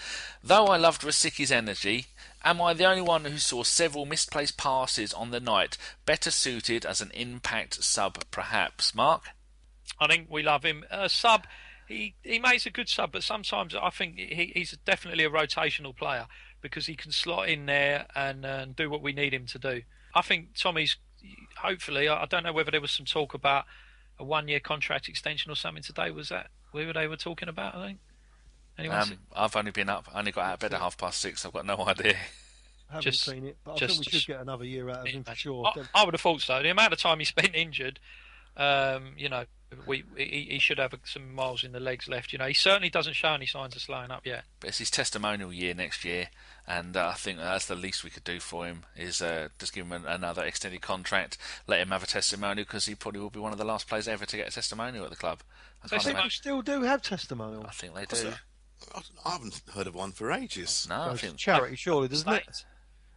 Though I loved Rosiki's energy, am I the only one who saw several misplaced passes on the night, better suited as an impact sub, perhaps? Mark? I think we love him. Sub, he makes a good sub, but sometimes I think he's definitely a rotational player because he can slot in there and do what we need him to do. I think Tommy's, hopefully, I don't know whether there was some talk about a 1-year contract extension or something today. Was that where they were talking about, I think? I've only been up. I only got out of bed at 6:30. I've got no idea. I haven't seen it, but I think we should get another year out of him for sure. I would have thought so. The amount of time he spent injured, he should have some miles in the legs left. He certainly doesn't show any signs of slowing up yet. But it's his testimonial year next year, and I think that's the least we could do for him is just give him another extended contract, let him have a testimonial, because he probably will be one of the last players ever to get a testimonial at the club. They still do have testimonials. I think they do. I haven't heard of one for ages. No, I think charity, surely, doesn't it?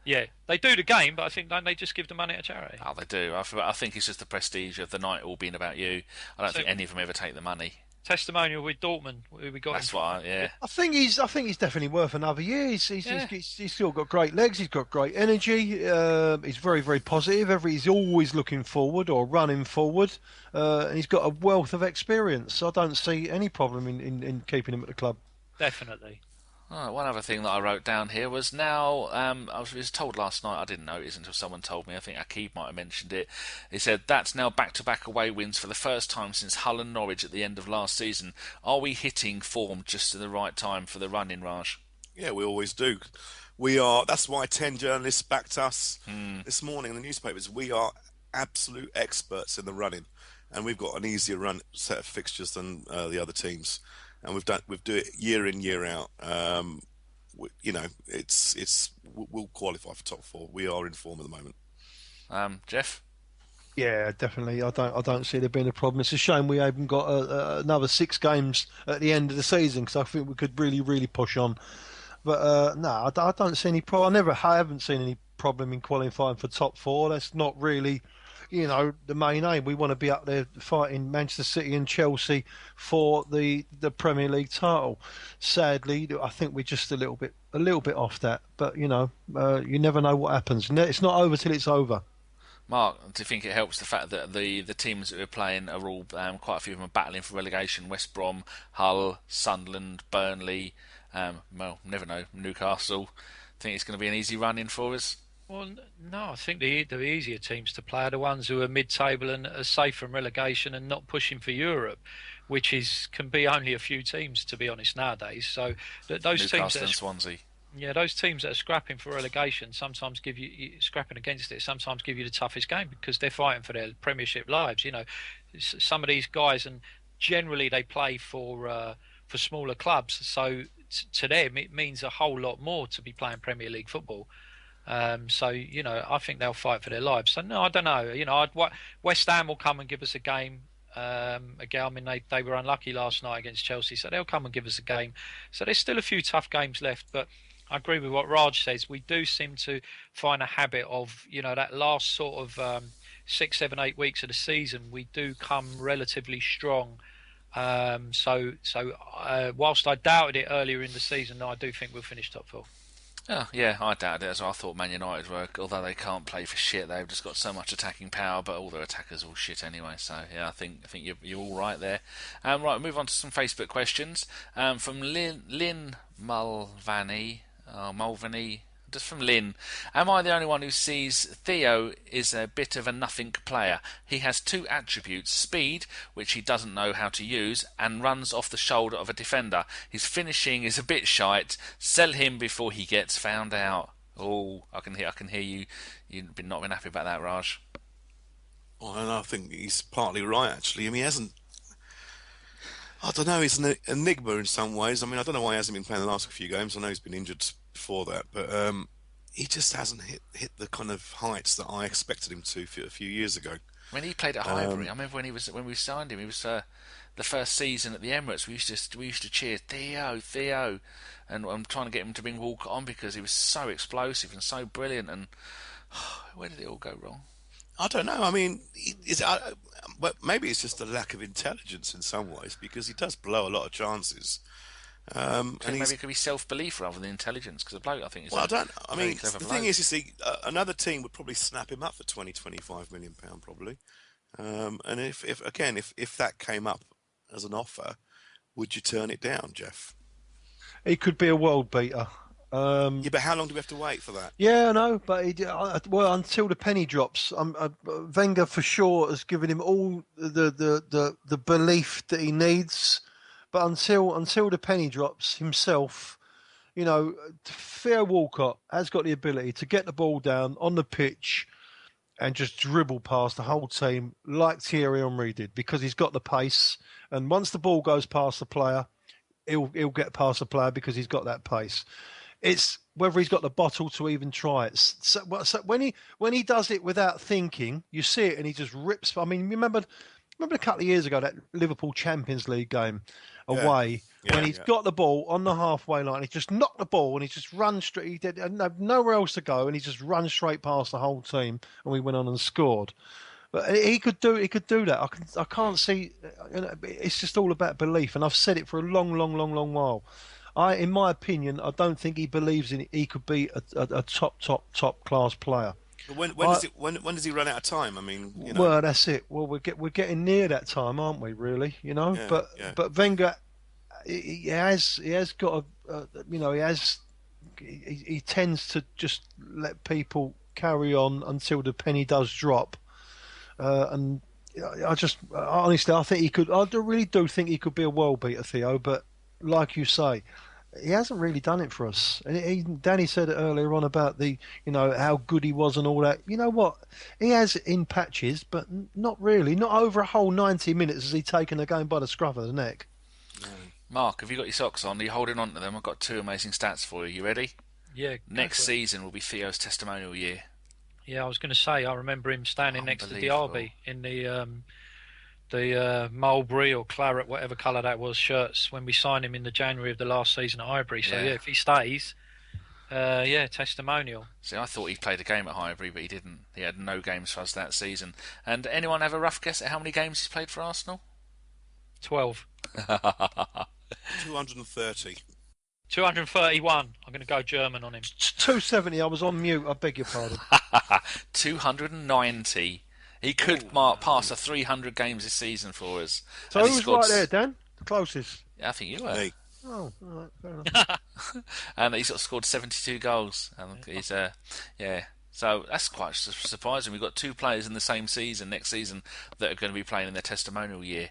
Yeah, they do the game, but I think don't they just give the money to charity? Oh, they do. I think it's just the prestige of the night all being about you. I don't think any of them ever take the money. Testimonial with Dortman, who we got. That's why, yeah. I think he's definitely worth another year. He's still got great legs. He's got great energy. He's very, very positive. He's always looking forward or running forward. And he's got a wealth of experience. So I don't see any problem in keeping him at the club. Definitely. Oh, one other thing that I wrote down here was now, I was told last night, I didn't notice until someone told me, I think Akib might have mentioned it. He said, that's now back-to-back away wins for the first time since Hull and Norwich at the end of last season. Are we hitting form just at the right time for the run-in, Raj? Yeah, we always do. We are. That's why 10 journalists backed us this morning in the newspapers. We are absolute experts in the running, and we've got an easier run set of fixtures than the other teams. And we do it year in, year out. We'll qualify for top 4. We are in form at the moment. Geoff? Yeah, definitely. I don't see there being a problem. It's a shame we haven't got another 6 games at the end of the season, because I think we could really, really push on. But no, I don't see any problem. I haven't seen any problem in qualifying for top 4. That's not really, the main aim. We want to be up there fighting Manchester City and Chelsea for the Premier League title. Sadly, I think we're just a little bit off that. But you never know what happens. It's not over till it's over. Mark, do you think it helps the fact that the teams that we're playing are all quite a few of them are battling for relegation? West Brom, Hull, Sunderland, Burnley. Never know. Newcastle. Think it's going to be an easy run in for us? Well, no, I think the easier teams to play are the ones who are mid-table and are safe from relegation and not pushing for Europe, which can be only a few teams, to be honest, nowadays. So those teams and Swansea. Yeah, those teams that are scrapping for relegation sometimes scrapping against it. Sometimes give you the toughest game because they're fighting for their Premiership lives. Some of these guys, and generally they play for smaller clubs. So to them, it means a whole lot more to be playing Premier League football. I think they'll fight for their lives. So no, I don't know. West Ham will come and give us a game. Again, I mean, they were unlucky last night against Chelsea, so they'll come and give us a game. So there's still a few tough games left, but I agree with what Raj says. We do seem to find a habit of, that last sort of 6, 7, 8 weeks of the season, we do come relatively strong. So whilst I doubted it earlier in the season, I do think we'll finish top 4. Oh, yeah, I doubted it as well. I thought Man United were, although they can't play for shit, they've just got so much attacking power, but all their attackers are all shit anyway. So yeah, I think you're all right there. Right, move on to some Facebook questions from Lynn Mulvaney. Mulvaney. just from Lynn. Am I the only one who sees Theo is a bit of a nothing player? He has two attributes: speed, which he doesn't know how to use, and runs off the shoulder of a defender. His finishing is a bit shite. Sell him before he gets found out. Oh, I can hear you. You've not been happy about that, Raj. Well, and I think he's partly right, actually. I mean, he hasn't. I don't know. He's an enigma in some ways. I mean, I don't know why he hasn't been playing the last few games. I know he's been injured before that, but he just hasn't hit the kind of heights that I expected him to a few years ago. When he played at Highbury, I remember when we signed him. He was the first season at the Emirates. We used to cheer Theo, Theo, and I'm trying to get him to bring Walker on because he was so explosive and so brilliant. And where did it all go wrong? I don't know. I mean, but maybe it's just a lack of intelligence in some ways because he does blow a lot of chances. And maybe it could be self-belief rather than intelligence because the bloke, I think, is the thing is, another team would probably snap him up for 20-25 million pound probably. And if that came up as an offer, would you turn it down, Geoff? He could be a world beater. Yeah, but how long do we have to wait for that? Yeah, I know, but until the penny drops, Wenger for sure has given him all the belief that he needs. But until the penny drops himself, Theo Walcott has got the ability to get the ball down on the pitch and just dribble past the whole team like Thierry Henry did because he's got the pace. And once the ball goes past the player, he'll get past the player because he's got that pace. It's whether he's got the bottle to even try it. So when he does it without thinking, you see it and he just rips. I mean, remember a couple of years ago that Liverpool Champions League game away when he's got the ball on the halfway line, he just knocked the ball and he just runs straight. He did nowhere else to go and he just runs straight past the whole team and we went on and scored. But he could do that. I can't see. It's just all about belief, and I've said it for a long while. In my opinion, I don't think he believes in it. He could be a top class player. When does he run out of time? I mean, Well, that's it. Well, we're getting near that time, aren't we? Really, But Wenger, he has got he tends to just let people carry on until the penny does drop, and honestly, I think he could. I really do think he could be a world beater, Theo. But like you say, he hasn't really done it for us. And Danny said it earlier on about how good he was and all that. You know what? He has in patches, but not really. Not over a whole 90 minutes has he taken the game by the scruff of the neck. No. Mark, have you got your socks on? Are you holding on to them? I've got two amazing stats for you. You ready? Yeah. Next season will be Theo's testimonial year. Yeah, I was going to say, I remember him standing next to Diaby in the mulberry or claret, whatever colour that was, shirts when we signed him in the January of the last season at Highbury. So if he stays, testimonial. See, I thought he played a game at Highbury, but he didn't. He had no games for us that season. And anyone have a rough guess at how many games he's played for Arsenal? 12. 230. 231. I'm going to go German on him. 270. I was on mute. I beg your pardon. 290. He could pass 300 games this season for us. So who was right there, Dan? The closest? Yeah, I think you were. Hey. Oh, all right, fair enough. And he's scored 72 goals. And he's So that's quite surprising. We've got two players in the same season next season that are going to be playing in their testimonial year.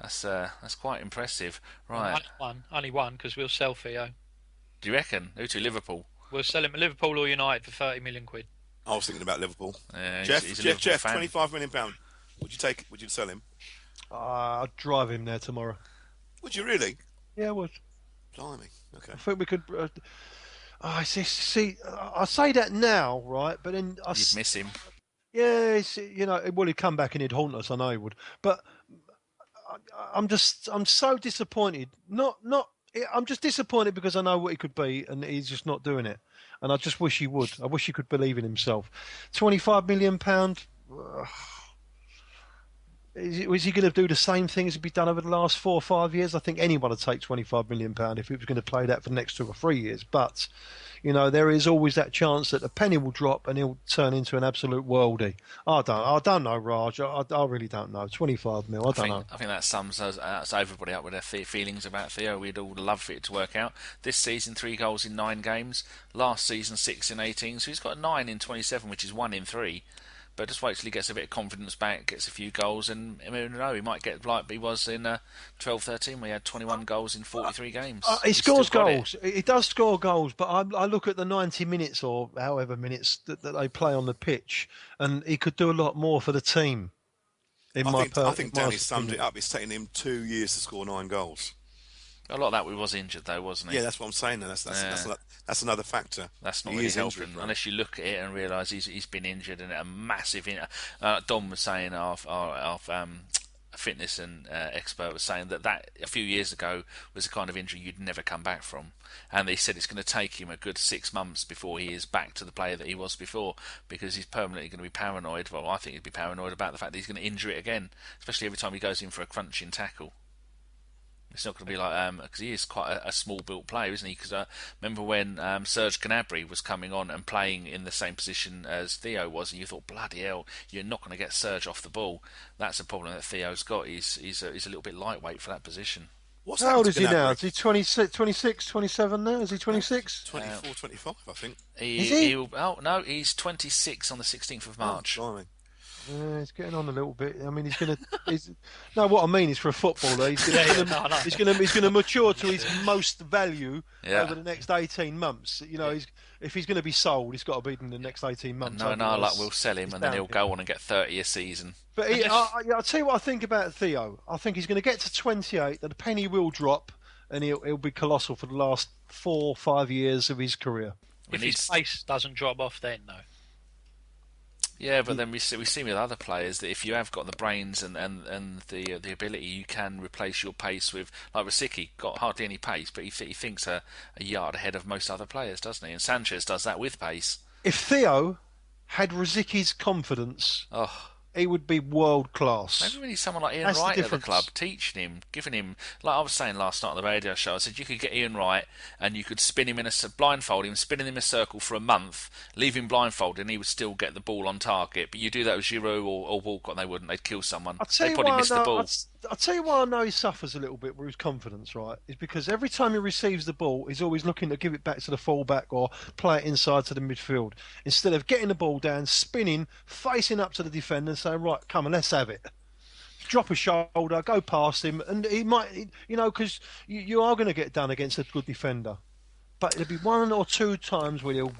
That's quite impressive, right? Only one, because we'll sell Theo. Do you reckon? Who to? Liverpool? We'll sell him at Liverpool or United for 30 million quid. I was thinking about Liverpool. Geoff, £25 million. Would you take it? Would you sell him? I'd drive him there tomorrow. Would you really? Yeah, I would. Blimey. Okay. I think we could. I say that now, right? But then You'd miss him. Yeah, well, he'd come back and he'd haunt us. I know he would. But I'm so disappointed. I'm just disappointed because I know what he could be, and he's just not doing it. And I just wish he would. I wish he could believe in himself. £25 million. Was he going to do the same thing as he'd been done over the last 4 or 5 years? I think anyone would take £25 million if he was going to play that for the next 2 or 3 years. But, there is always that chance that a penny will drop and he'll turn into an absolute worldie. I don't know, Raj. I really don't know. 25 mil, I don't know. I think that sums us everybody up with their feelings about Theo. We'd all love for it to work out. This season, 3 goals in 9 games. Last season, 6 in 18. So he's got 9 in 27, which is 1 in 3. But just wait till he gets a bit of confidence back, gets a few goals, and he might get like he was in 12-13, where he had 21 goals in 43 games. He scores goals. He does score goals, but I look at the 90 minutes or however minutes that they play on the pitch, and he could do a lot more for the team. I think Danny summed it up. It's taken him 2 years to score 9 goals. A lot of that was injured, though, wasn't he? Yeah, that's what I'm saying. That's another factor. That's not really helping, unless you look at it and realise he's been injured and a massive. Dom was saying, our fitness and expert was saying that a few years ago was the kind of injury you'd never come back from, and they said it's going to take him a good 6 months before he is back to the player that he was before, because he's permanently going to be paranoid. Well, I think he'd be paranoid about the fact that he's going to injure it again, especially every time he goes in for a crunching tackle. It's not going to be like because he is quite a small-built player, isn't he? Because remember when Serge Gnabry was coming on and playing in the same position as Theo was, and you thought, bloody hell, you're not going to get Serge off the ball. That's a problem that Theo's got. He's a little bit lightweight for that position. How old is he now? Is he 26, 27 now? Is he 26? 24, 25, I think. Is he? No, he's 26 on the 16th of March. Oh, yeah, he's getting on a little bit. I mean, no, what I mean is for a footballer, he's going to mature to his most value over the next 18 months. If he's going to be sold, he's got to be in the next 18 months. Like we'll sell him and then he'll go on and get 30 a season. But I'll tell you what I think about Theo. I think he's going to get to 28, and the penny will drop, and he'll be colossal for the last 4 or 5 years of his career. If his pace doesn't drop off then, though. Yeah, but then we see with other players that if you have got the brains and the ability, you can replace your pace with, like Rosicky, got hardly any pace, but he thinks a yard ahead of most other players, doesn't he? And Sanchez does that with pace. If Theo had Rosicky's confidence, he would be world class. Maybe we need someone like Ian Wright at the club, teaching him, giving him, like I was saying last night on the radio show, I said you could get Ian Wright and you could spin him blindfold him, spin him in a circle for a month, leave him blindfolded, and he would still get the ball on target. But you do that with Giroud or Walcott, they wouldn't. They'd kill someone. They'd probably miss the ball. I'll tell you why I know he suffers a little bit with his confidence, right? Is because every time he receives the ball, he's always looking to give it back to the fullback or play it inside to the midfield. Instead of getting the ball down, spinning, facing up to the defender and saying, right, come on, let's have it. Drop a shoulder, go past him, and he might, because you are going to get done against a good defender. But there'll be 1 or 2 times where he'll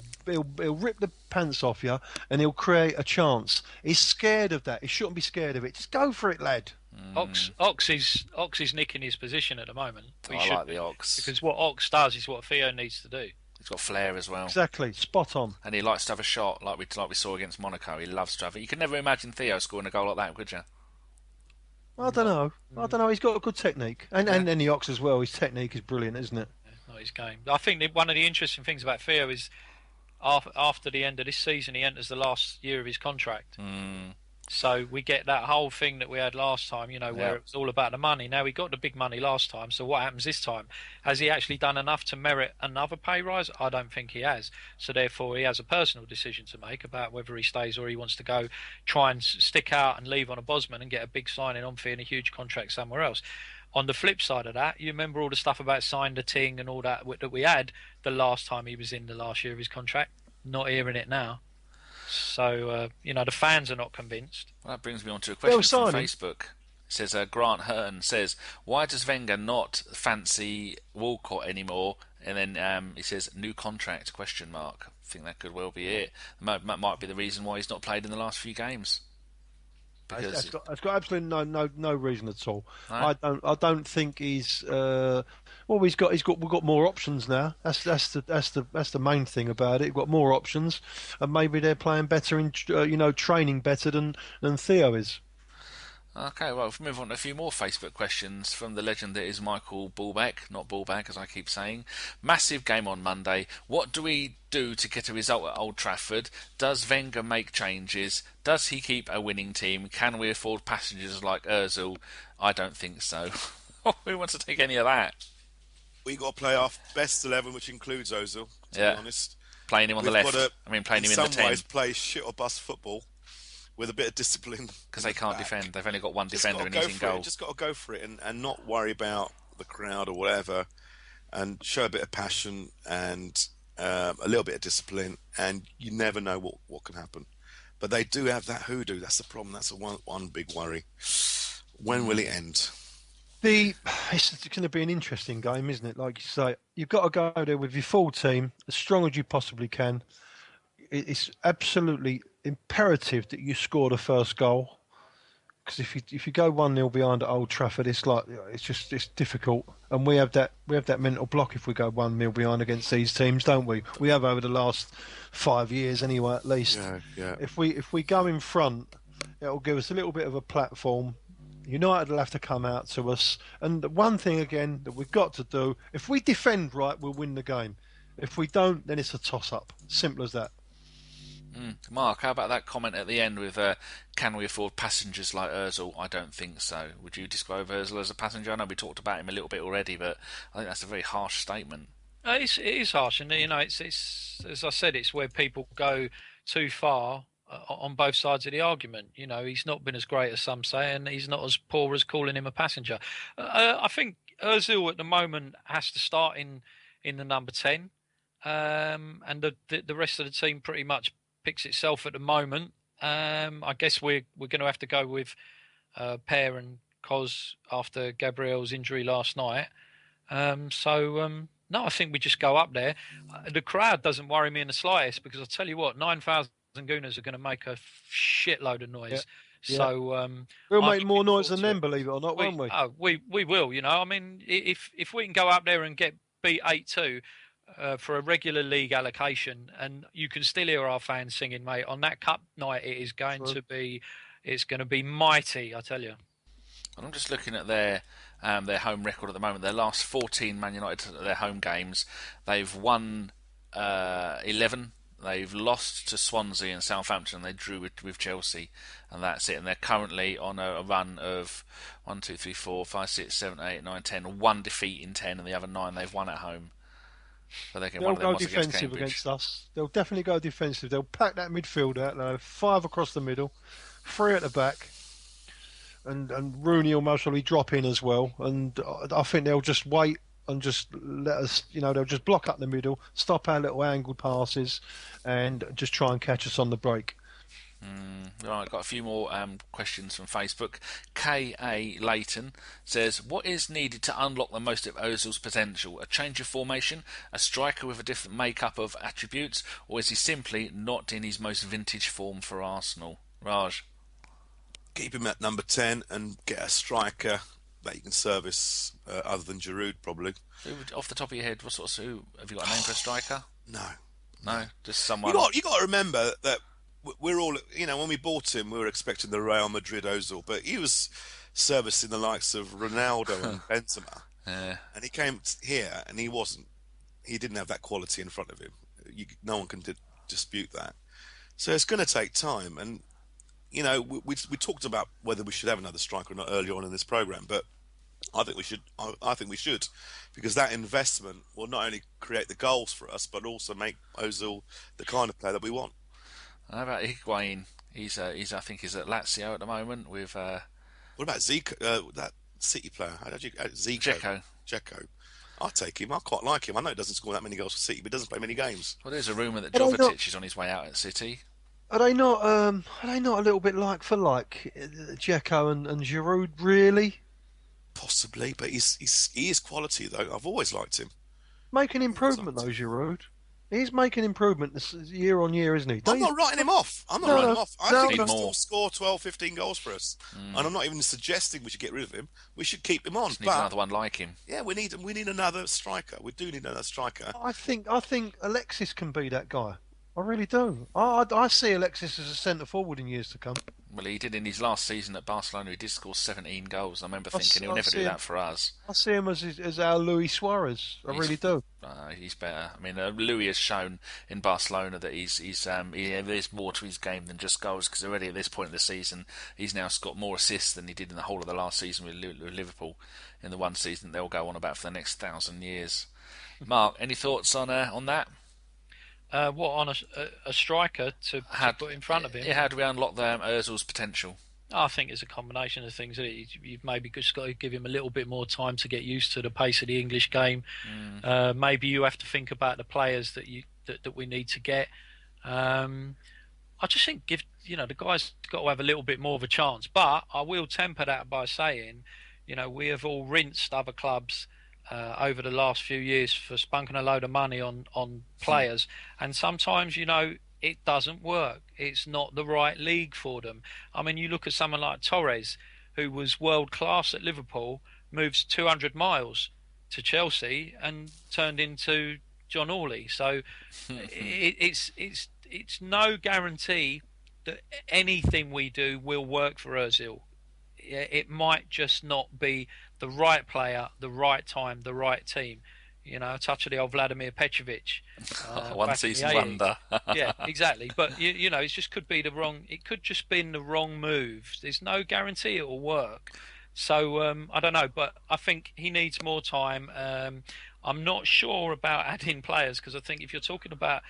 rip the pants off you and he'll create a chance. He's scared of that. He shouldn't be scared of it. Just go for it, lad. Ox is nicking his position at the moment. I like the Ox. Because what Ox does is what Theo needs to do. He's got flair as well. Exactly, spot on. And he likes to have a shot like we saw against Monaco. He loves to have it. You could never imagine Theo scoring a goal like that, could you? I don't know. He's got a good technique. And the Ox as well. His technique is brilliant, isn't it? Not his game. I think one of the interesting things about Theo is after the end of this season, he enters the last year of his contract. So we get that whole thing that we had last time, where it was all about the money. Now, we got the big money last time, so what happens this time? Has he actually done enough to merit another pay rise? I don't think he has. So therefore, he has a personal decision to make about whether he stays or he wants to go try and stick out and leave on a Bosman and get a big signing on fee and a huge contract somewhere else. On the flip side of that, you remember all the stuff about sign the ting and all that we had the last time he was in the last year of his contract? Not hearing it now. So, the fans are not convinced. Well, that brings me on to a question from Facebook. It says, Grant Hearn says, why does Wenger not fancy Walcott anymore? And then he says, new contract, question mark. I think that could well be it. That might be the reason why he's not played in the last few games. Because it's got absolutely no reason at all. No? I don't think he's. We've got more options now. That's the main thing about it. We've got more options, and maybe they're playing better in training better than Theo is. Okay, well, we'll move on to a few more Facebook questions from the legend that is Michael Bullback, not Bullback as I keep saying. Massive game on Monday. What do we do to get a result at Old Trafford? Does Wenger make changes? Does he keep a winning team? Can we afford passengers like Ozil? I don't think so. Who wants to take any of that? We got to play our best 11, which includes Ozil, to be honest. Playing him on the We've left. got to, playing him in the 10. In some ways, play shit or bust football with a bit of discipline. Because they can't defend. They've only got one defender and he's in goal. Just got to go for it and not worry about the crowd or whatever, and show a bit of passion and a little bit of discipline, and you never know what can happen. But they do have that hoodoo. That's the problem. That's one big worry. When will it end? It's going to be an interesting game, isn't it? Like you say, you've got to go there with your full team, as strong as you possibly can. It's absolutely imperative that you score the first goal, because if you go 1-0 behind at Old Trafford, it's difficult, and we have that mental block if we go 1-0 behind against these teams, don't we? We have over the last 5 years anyway, at least. Yeah. If we go in front, it'll give us a little bit of a platform. United will have to come out to us. And the one thing, again, that we've got to do, if we defend right, we'll win the game. If we don't, then it's a toss-up. Simple as that. Mark, how about that comment at the end with, can we afford passengers like Ozil? I don't think so. Would you describe Ozil as a passenger? I know we talked about him a little bit already, but I think that's a very harsh statement. It is harsh, and it's as I said, it's where people go too far on both sides of the argument. He's not been as great as some say, and he's not as poor as calling him a passenger. I think Ozil at the moment has to start in the number 10, and the rest of the team pretty much picks itself at the moment. I guess we're going to have to go with Per and Cos after Gabriel's injury last night. No, I think we just go up there. The crowd doesn't worry me in the slightest, because I'll tell you what, 9,000 Gooners are going to make a shitload of noise. Yeah. So we'll make more noise than them, believe it or not, won't we? Oh, we will. If we can go up there and get beat 8-2 for a regular league allocation, and you can still hear our fans singing, mate, on that cup night, it is going to be mighty, I tell you. And I'm just looking at their home record at the moment. Their last 14 Man United their home games, they've won 11. They've lost to Swansea and Southampton. They drew with Chelsea, and that's it. And they're currently on a run of 1, 2, 3, 4, 5, 6, 7, 8, 9, 10. One defeat in 10, and the other 9 they've won at home. So they'll go defensive against us. They'll definitely go defensive. They'll pack that midfield out. They'll have 5 across the middle, 3 at the back, and Rooney will most probably drop in as well. And I think they'll just wait and just let us, they'll just block up the middle, stop our little angled passes, and just try and catch us on the break. Right, got a few more questions from Facebook. K.A. Leighton says, what is needed to unlock the most of Ozil's potential? A change of formation? A striker with a different makeup of attributes? Or is he simply not in his most vintage form for Arsenal? Raj? Keep him at number 10 and get a striker that you can service other than Giroud, probably. Off the top of your head, what sort of have you got a name for a striker? No, just someone. You got to remember that we're all, when we bought him, we were expecting the Real Madrid Ozil, but he was servicing the likes of Ronaldo and Benzema, and he came here and he didn't have that quality in front of him. No one can dispute that. So it's going to take time, and we talked about whether we should have another striker or not earlier on in this program, but I think we should. I think we should, because that investment will not only create the goals for us, but also make Ozil the kind of player that we want. How about Higuain? He's I think he's at Lazio at the moment with. What about Zico? That City player? Zico. Dzeko. I'll take him. I quite like him. I know he doesn't score that many goals for City, but he doesn't play many games. Well, there's a rumour that Jovetic is on his way out at City. Are they not a little bit like for like Dzeko and Giroud, really? Possibly, but he is quality though. I've always liked him. Making improvement though, Giroud. He's making improvement this year on year, isn't he? I'm not writing him off. I think he can still score 12, 15 goals for us. And I'm not even suggesting we should get rid of him. We should keep him on. Just need another one like him. Yeah, we need another striker. We do need another striker. I think Alexis can be that guy. I really do. I see Alexis as a centre forward in years to come. Well, he did in his last season at Barcelona. He did score 17 goals. I remember I, thinking he'll never do that for us. I see him as our Luis Suarez. I really do. He's better. I mean, Louis has shown in Barcelona that there's more to his game than just goals. Because already at this point in the season, he's now got more assists than he did in the whole of the last season with Liverpool. In the one season they'll go on about for the next 1,000 years. Mark, any thoughts on that? What on a striker to put in front of him? How do we unlock Ozil's potential? I think it's a combination of things. You've maybe just got to give him a little bit more time to get used to the pace of the English game. Maybe you have to think about the players that we need to get. I just think the guy's got to have a little bit more of a chance. But I will temper that by saying, we have all rinsed other clubs over the last few years for spunking a load of money on players, and sometimes it doesn't work. It's not the right league for them. I mean, you look at someone like Torres, who was world class at Liverpool, moves 200 miles to Chelsea and turned into John Hawley. So it's no guarantee that anything we do will work for Ozil. It might just not be the right player, the right time, the right team. A touch of the old Vladimir Petrovic. One season wonder. Yeah, exactly. But it just could be the wrong. It could just be the wrong move. There's no guarantee it will work. So I don't know, but I think he needs more time. I'm not sure about adding players, because I think if you're talking about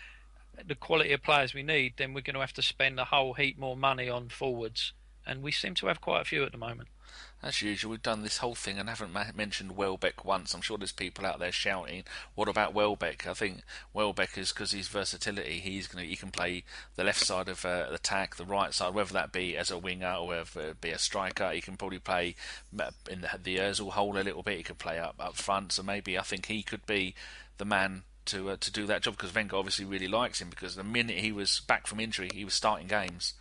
the quality of players we need, then we're going to have to spend a whole heap more money on forwards, and we seem to have quite a few at the moment. As usual, we've done this whole thing and haven't mentioned Welbeck once. I'm sure there's people out there shouting, "What about Welbeck?" I think Welbeck is, because his versatility, he can play the left side of the attack, the right side, whether that be as a winger or whether it be a striker. He can probably play in the Ozil hole a little bit. He could play up front. So maybe I think he could be the man to do that job, because Wenger obviously really likes him, because the minute he was back from injury, he was starting games.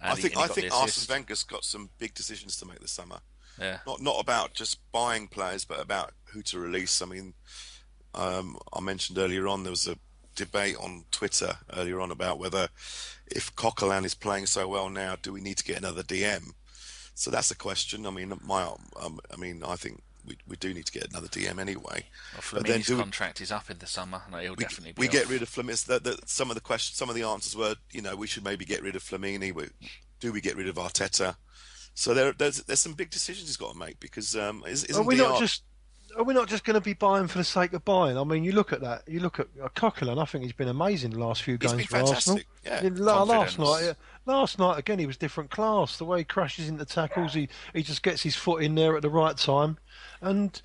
I think Arsene Wenger's got some big decisions to make this summer. Yeah. Not about just buying players, but about who to release. I mean, I mentioned earlier on there was a debate on Twitter earlier on about whether, if Coquelin is playing so well now, do we need to get another DM? So that's a question. I mean, I think we do need to get another DM anyway. Well, Flamini's contract is up in the summer. No, he'll definitely be. We get rid of Flamini. Some of the questions, some of the answers were, we should maybe get rid of Flamini. Do we get rid of Arteta? So there's some big decisions he's got to make, because are we not just going to be buying for the sake of buying? I mean, you look at that. You look at Coquelin. I think he's been amazing the last few games for Arsenal. Yeah, last night again, he was different class. The way he crashes into tackles, he just gets his foot in there at the right time. And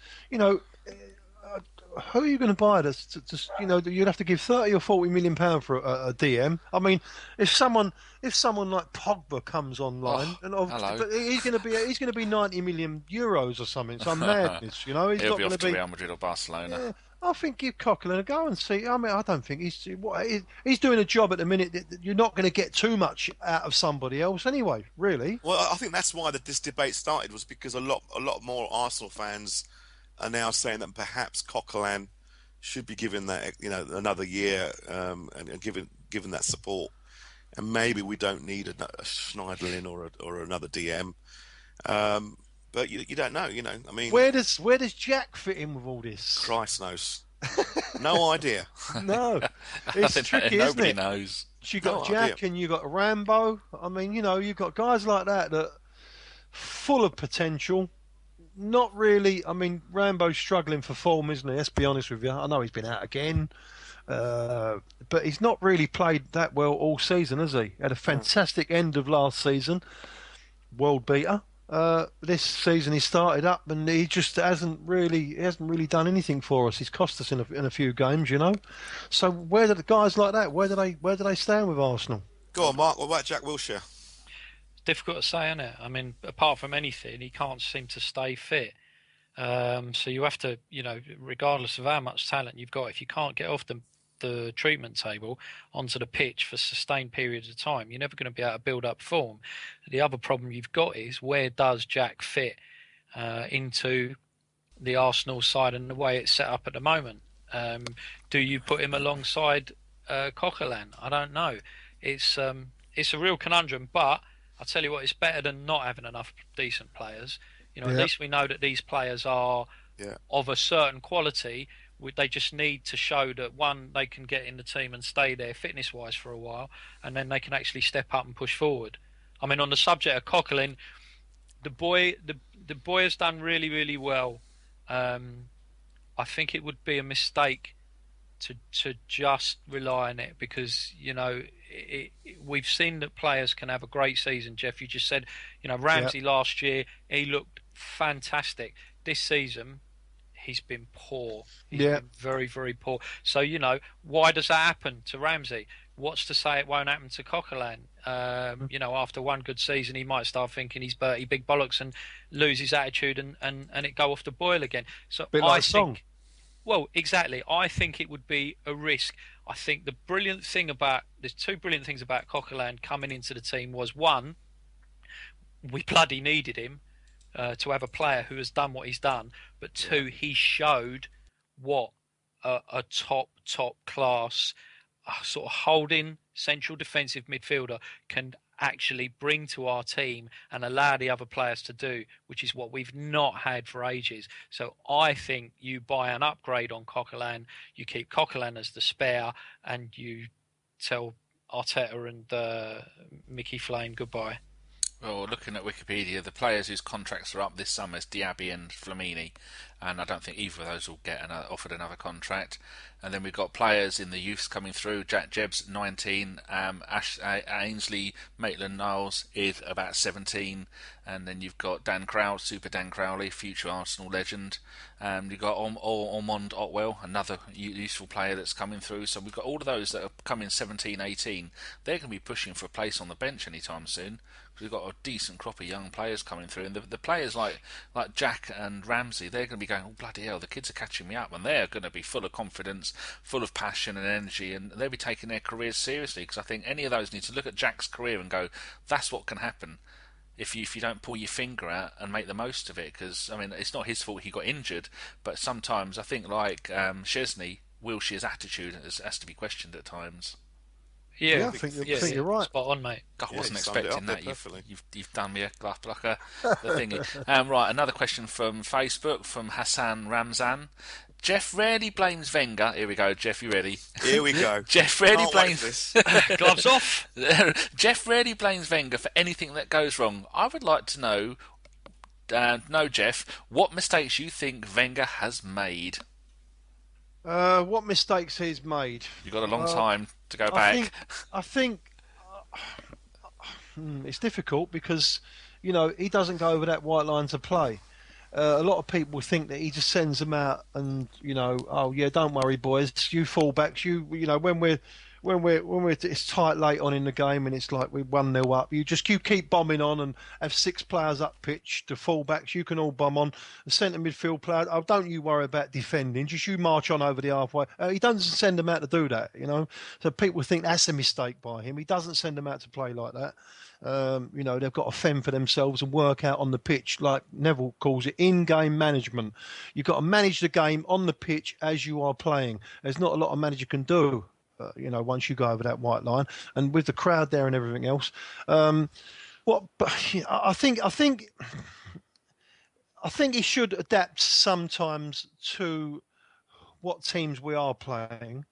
who are you going to buy this? You'd have to give 30 or 40 million pound for a DM. I mean, if someone like Pogba comes online, but he's going to be 90 million euros or something. Some madness, He's He'll not be going off to to Real Madrid or Barcelona. Yeah, I think give Coquelin a go and see. I mean, I don't think he's doing a job at the minute that you're not going to get too much out of somebody else anyway. Really. Well, I think that's why this debate started, was because a lot more Arsenal fans are now saying that perhaps Coquelin should be given that another year and given that support, and maybe we don't need a Schneiderlin or another DM, but you don't know. I mean, where does Jack fit in with all this? Christ knows, no idea. No, it's tricky, isn't nobody it? knows. You got Jack and you got Rambo. I mean, you've got guys like that full of potential. Not really. I mean, Rambo's struggling for form, isn't he? Let's be honest with you. I know he's been out again, but he's not really played that well all season, has he? Had a fantastic end of last season, world beater. This season he started up, and he just hasn't really done anything for us. He's cost us in a few games, So where do the guys like that? Where do they stand with Arsenal? Go on, Mark. What about Jack Wilshere? Difficult to say, isn't it? I mean, apart from anything, he can't seem to stay fit. So you have to, regardless of how much talent you've got, if you can't get off the treatment table onto the pitch for sustained periods of time, you're never going to be able to build up form. The other problem you've got is, where does Jack fit into the Arsenal side and the way it's set up at the moment? Do you put him alongside Coquelin? I don't know. It's a real conundrum, but I'll tell you what, it's better than not having enough decent players. At Yeah. least we know that these players are Yeah. of a certain quality. They just need to show that, one, they can get in the team and stay there fitness-wise for a while, and then they can actually step up and push forward. I mean, on the subject of Coquelin, the boy has done really, really well. I think it would be a mistake to just rely on it, because we've seen that players can have a great season. Geoff, you just said, Ramsey last year, he looked fantastic. This season, he's been poor. He's been very, very poor. So, why does that happen to Ramsey? What's to say it won't happen to Coquelin? After one good season, he might start thinking he's Bertie Big Bollocks and lose his attitude and it go off the boil again. So Bit like a song. Well, exactly. I think it would be a risk. I think there's two brilliant things about Coquelin coming into the team was, one, we bloody needed him to have a player who has done what he's done, but two, he showed what a top class sort of holding central defensive midfielder can actually bring to our team and allow the other players to do, which is what we've not had for ages. So I think you buy an upgrade on Coquelin, you keep Coquelin as the spare, and you tell Arteta and Mickey Flame goodbye. Well, looking at Wikipedia, the players whose contracts are up this summer is Diaby and Flamini, and I don't think either of those will get offered another contract. And then we've got players in the youths coming through. Jack Jebb's 19, Ainsley Maitland-Niles is about 17, and then you've got Super Dan Crowley, future Arsenal legend. You've got Ormond Otwell, another useful player that's coming through. So we've got all of those that are coming 17, 18. They're going to be pushing for a place on the bench anytime soon. We've got a decent crop of young players coming through, and the players like Jack and Ramsey, they're going to be going, oh bloody hell, the kids are catching me up, and they're going to be full of confidence, full of passion and energy, and they'll be taking their careers seriously, because I think any of those need to look at Jack's career and go, that's what can happen if you don't pull your finger out and make the most of it. Because I mean, it's not his fault he got injured, but sometimes I think Szczesny, Wilshire's attitude has to be questioned at times. Yeah, I think you're right. Spot on, mate. I wasn't expecting that. You've done me a thingy. Right, another question from Facebook from Hassan Ramzan. Geoff rarely blames Wenger. Here we go, Geoff. You ready? Here we go. Geoff rarely blames. Gloves off. Geoff rarely blames Wenger for anything that goes wrong. I would like to know, Geoff, what mistakes you think Wenger has made. What mistakes he's made? You've got a long time to go back. I think it's difficult because, he doesn't go over that white line to play. A lot of people think that he just sends them out and, oh yeah, don't worry, boys, you fullbacks, when it's tight late on in the game and it's like we're 1-0 up, you keep bombing on and have 6 players up pitch. The fullbacks, you can all bomb on. The centre midfield player, oh, don't you worry about defending, just you march on over the halfway. He doesn't send them out to do that, So people think that's a mistake by him. He doesn't send them out to play like that. They've got to fend for themselves and work out on the pitch, like Neville calls it, in-game management. You've got to manage the game on the pitch as you are playing. There's not a lot a manager can do. Once you go over that white line, and with the crowd there and everything else, I think he should adapt sometimes to what teams we are playing.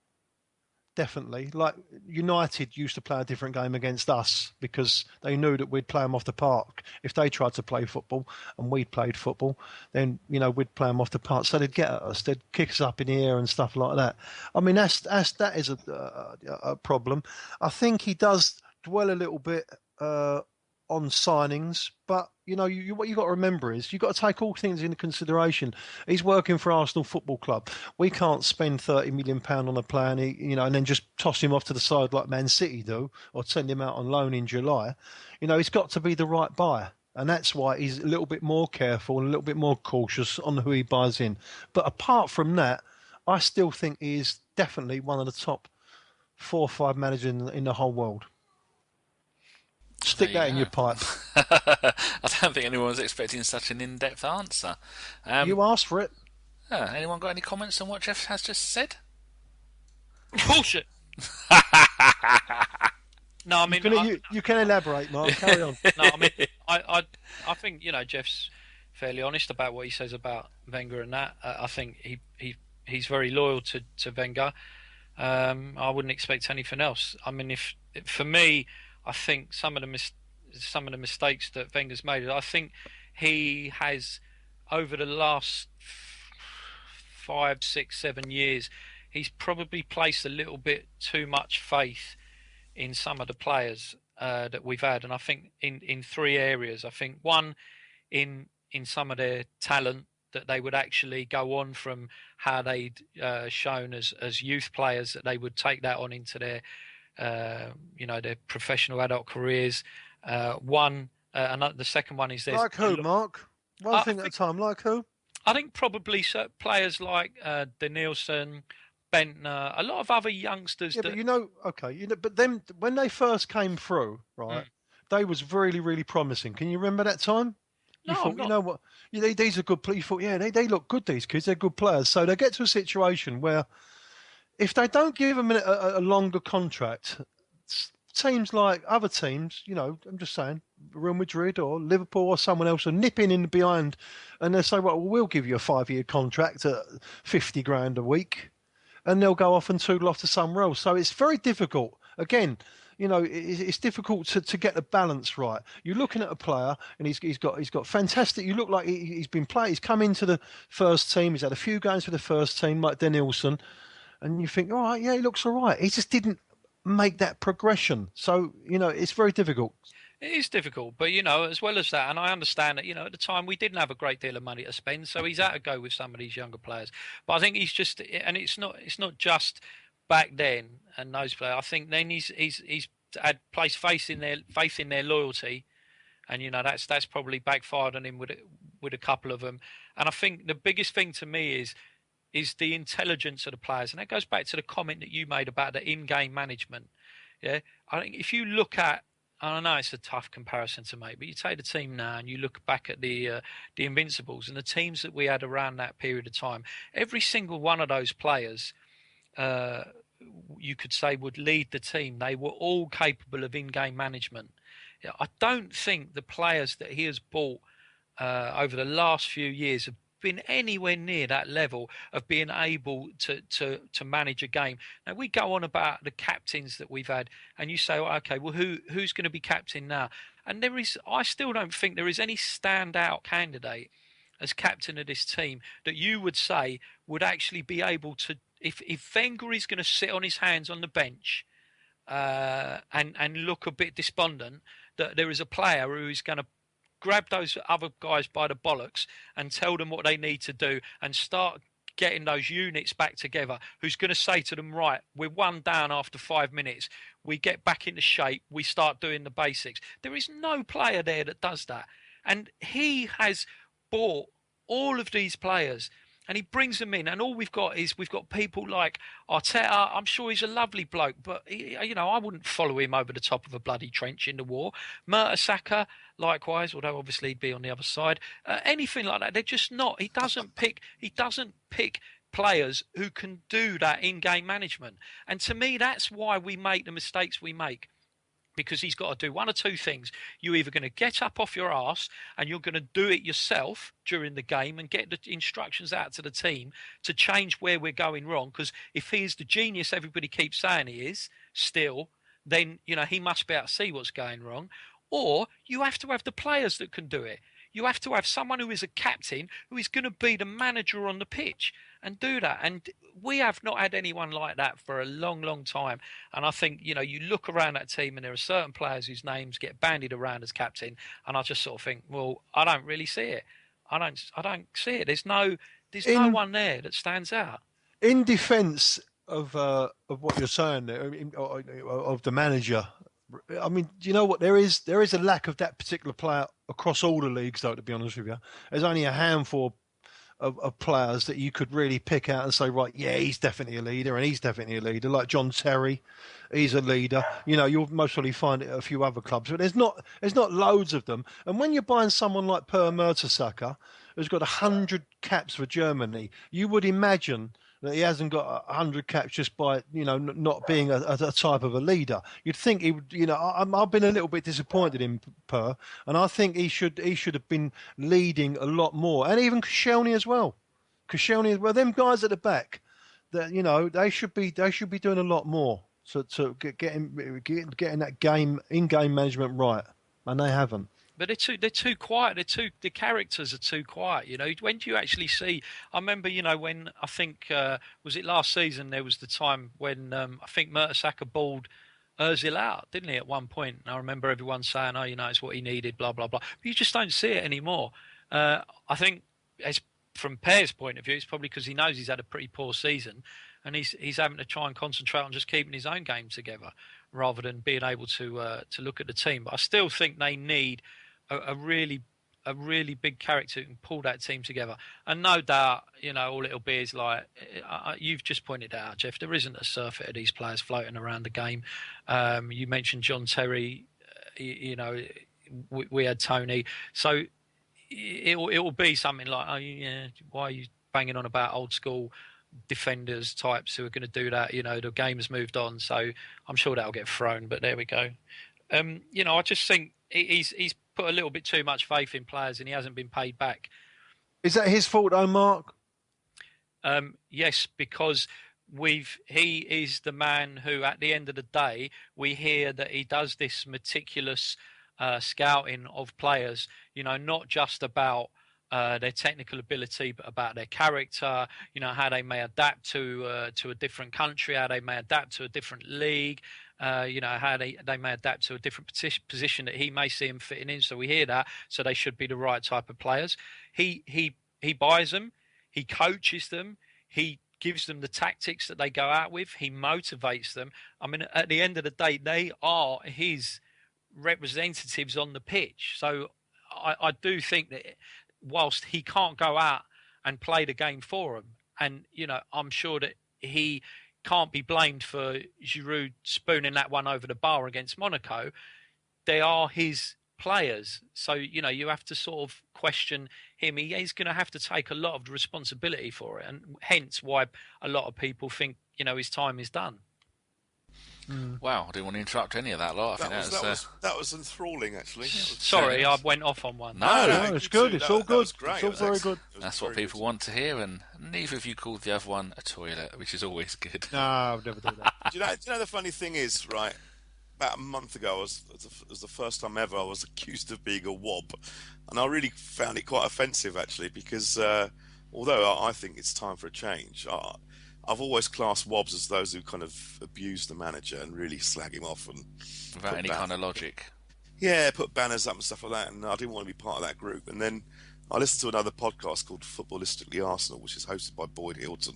Definitely, like United used to play a different game against us because they knew that we'd play them off the park. If they tried to play football and we played football, then we'd play them off the park. So they'd get at us, they'd kick us up in the air and stuff like that. I mean, that is a problem. I think he does dwell a little bit on signings, but what you got to remember is you've got to take all things into consideration. He's working for Arsenal Football Club. We can't spend £30 million on a player, and then just toss him off to the side like Man City do, or send him out on loan in July. He's got to be the right buyer, and that's why he's a little bit more careful and a little bit more cautious on who he buys in. But apart from that, I still think he is definitely one of the top 4 or 5 managers in the whole world. Stick that in your pipe. I don't think anyone was expecting such an in-depth answer. You asked for it. Anyone got any comments on what Geoff has just said? Bullshit. No, I You mean, can you can elaborate, Mark. Carry on. no, I mean, I think Jeff's fairly honest about what he says about Wenger and that. I think he's very loyal to Wenger. I wouldn't expect anything else. I mean, if for me, I think some of the mistakes that Wenger's made. I think he has over the last 5, 6, 7 years, he's probably placed a little bit too much faith in some of the players that we've had, and I think in three areas. I think one in some of their talent, that they would actually go on from how they'd shown as youth players, that they would take that on into their their professional adult careers. The second one is Like who, Mark? One thing at a time. Like who? I think probably players like Danielson, Bentner, a lot of other youngsters. Yeah, but but then when they first came through, right, they was really, really promising. Can you remember that time? You thought, you know what, these are good players. You thought, yeah, they look good, these kids. They're good players. So they get to a situation where if they don't give them a longer contract, teams like other teams, I'm just saying, Real Madrid or Liverpool or someone else are nipping in behind and they'll say, well, we'll give you a 5-year contract at 50 grand a week. And they'll go off and toodle off to somewhere else. So it's very difficult. Again, it's difficult to get the balance right. You're looking at a player, and he's got fantastic. You look like he's been playing. He's come into the first team. He's had a few games for the first team, like Danielson, and you think, all right, yeah, he looks all right. He just didn't make that progression. So it's very difficult. It is difficult, but as well as that, and I understand that, at the time we didn't have a great deal of money to spend, so he's had to go with some of these younger players. But I think he's just, and it's not just back then and those players. I think then he's had placed faith in their loyalty, and that's probably backfired on him with a couple of them. And I think the biggest thing to me is the intelligence of the players, and that goes back to the comment that you made about the in-game management. Yeah, I think if you look at, I know it's a tough comparison to make, but you take the team now and you look back at the Invincibles and the teams that we had around that period of time. Every single one of those players, you could say, would lead the team. They were all capable of in-game management. I don't think the players that he has bought over the last few years have been anywhere near that level of being able to manage a game. Now, we go on about the captains that we've had, and you say, well, okay, well, who's going to be captain now? And I still don't think there is any standout candidate as captain of this team that you would say would actually be able to, if Wenger is going to sit on his hands on the bench and look a bit despondent, that there is a player who is going to grab those other guys by the bollocks and tell them what they need to do and start getting those units back together, who's going to say to them, right, we're one down after 5 minutes, we get back into shape, we start doing the basics. There is no player there that does that. And he has bought all of these players and he brings them in, and all we've got people like Arteta. I'm sure he's a lovely bloke, but I wouldn't follow him over the top of a bloody trench in the war. Mertesacker, likewise, although obviously he'd be on the other side. Anything like that, they're just not. He doesn't pick players who can do that in-game management, and to me, that's why we make the mistakes we make. Because he's got to do one or two things. You're either going to get up off your arse and you're going to do it yourself during the game and get the instructions out to the team to change where we're going wrong. Because if he is the genius everybody keeps saying he is still, then he must be able to see what's going wrong. Or you have to have the players that can do it. You have to have someone who is a captain who is going to be the manager on the pitch and do that. And we have not had anyone like that for a long, long time. And I think, you look around that team and there are certain players whose names get bandied around as captain. And I just sort of think, well, I don't really see it. I don't see it. There's no one there that stands out. In defence of what you're saying there, of the manager, I mean, do you know what? There is a lack of that particular player across all the leagues, though, to be honest with you. There's only a handful of players that you could really pick out and say, right, yeah, he's definitely a leader and he's definitely a leader. Like John Terry, he's a leader. You'll most probably find it at a few other clubs, but there's not loads of them. And when you're buying someone like Per Mertesacker, who's got 100 caps for Germany, you would imagine that he hasn't got 100 caps just by not being a type of a leader. You'd think he would. I've been a little bit disappointed in Per, and I think he should have been leading a lot more, and even Koscielny as well. Koscielny, well, them guys at the back, that they should be doing a lot more to getting that in-game management right, and they haven't. But they're too quiet. The characters are too quiet. When do you actually see? I remember, when I think was it last season? There was the time when I think Mertesacker balled Özil out, didn't he? At one point, and I remember everyone saying, "Oh, it's what he needed." Blah blah blah. But you just don't see it anymore. I think, as from Per's point of view, it's probably because he knows he's had a pretty poor season, and he's having to try and concentrate on just keeping his own game together rather than being able to look at the team. But I still think they need a really big character who can pull that team together. And no doubt, all it'll be is like you've just pointed out, Geoff, there isn't a surfeit of these players floating around the game. You mentioned John Terry, we had Tony. So it will be something like, oh yeah, why are you banging on about old school defenders types who are going to do that? The game has moved on, so I'm sure that'll get thrown. But there we go. I just think he's put a little bit too much faith in players, and he hasn't been paid back. Is that his fault, though, Mark? Yes, because he is the man who, at the end of the day, we hear that he does this meticulous scouting of players. Not just about their technical ability, but about their character. How they may adapt to a different country, how they may adapt to a different league. How they may adapt to a different position that he may see him fitting in. So we hear that. So they should be the right type of players. He buys them. He coaches them. He gives them the tactics that they go out with. He motivates them. I mean, at the end of the day, they are his representatives on the pitch. So I do think that whilst he can't go out and play the game for them, and I'm sure that he can't be blamed for Giroud spooning that one over the bar against Monaco. They are his players. So, you have to sort of question him. He's going to have to take a lot of the responsibility for it. And hence why a lot of people think, his time is done. Wow, I didn't want to interrupt any of that lot. That was enthralling, actually. Sorry, I went off on one. No, it's good. It's all good. Great. It's all very good. That's what people want to hear, and neither of you called the other one a toilet, which is always good. No, I would never do that. Do you know the funny thing is, right? About a month ago, it was the first time ever I was accused of being a wob, and I really found it quite offensive, actually, because although I think it's time for a change, I've always classed wobs as those who kind of abuse the manager and really slag him off, and without any kind of logic. Yeah, put banners up and stuff like that, and I didn't want to be part of that group. And then I listened to another podcast called Footballistically Arsenal, which is hosted by Boyd Hilton.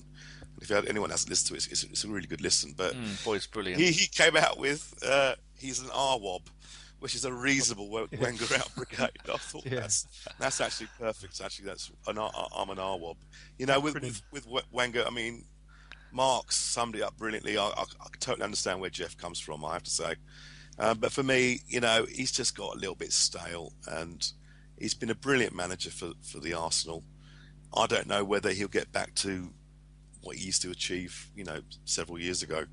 And if anyone hasn't listened to it, it's a really good listen. But Boyd's brilliant. He came out with he's an R-wob, which is a reasonable Wenger out brigade. I thought that's actually perfect. Actually, I'm an R-wob. With Wenger, I mean, Mark's summed it up brilliantly. I totally understand where Geoff comes from, I have to say. But for me, he's just got a little bit stale, and he's been a brilliant manager for the Arsenal. I don't know whether he'll get back to what he used to achieve, several years ago.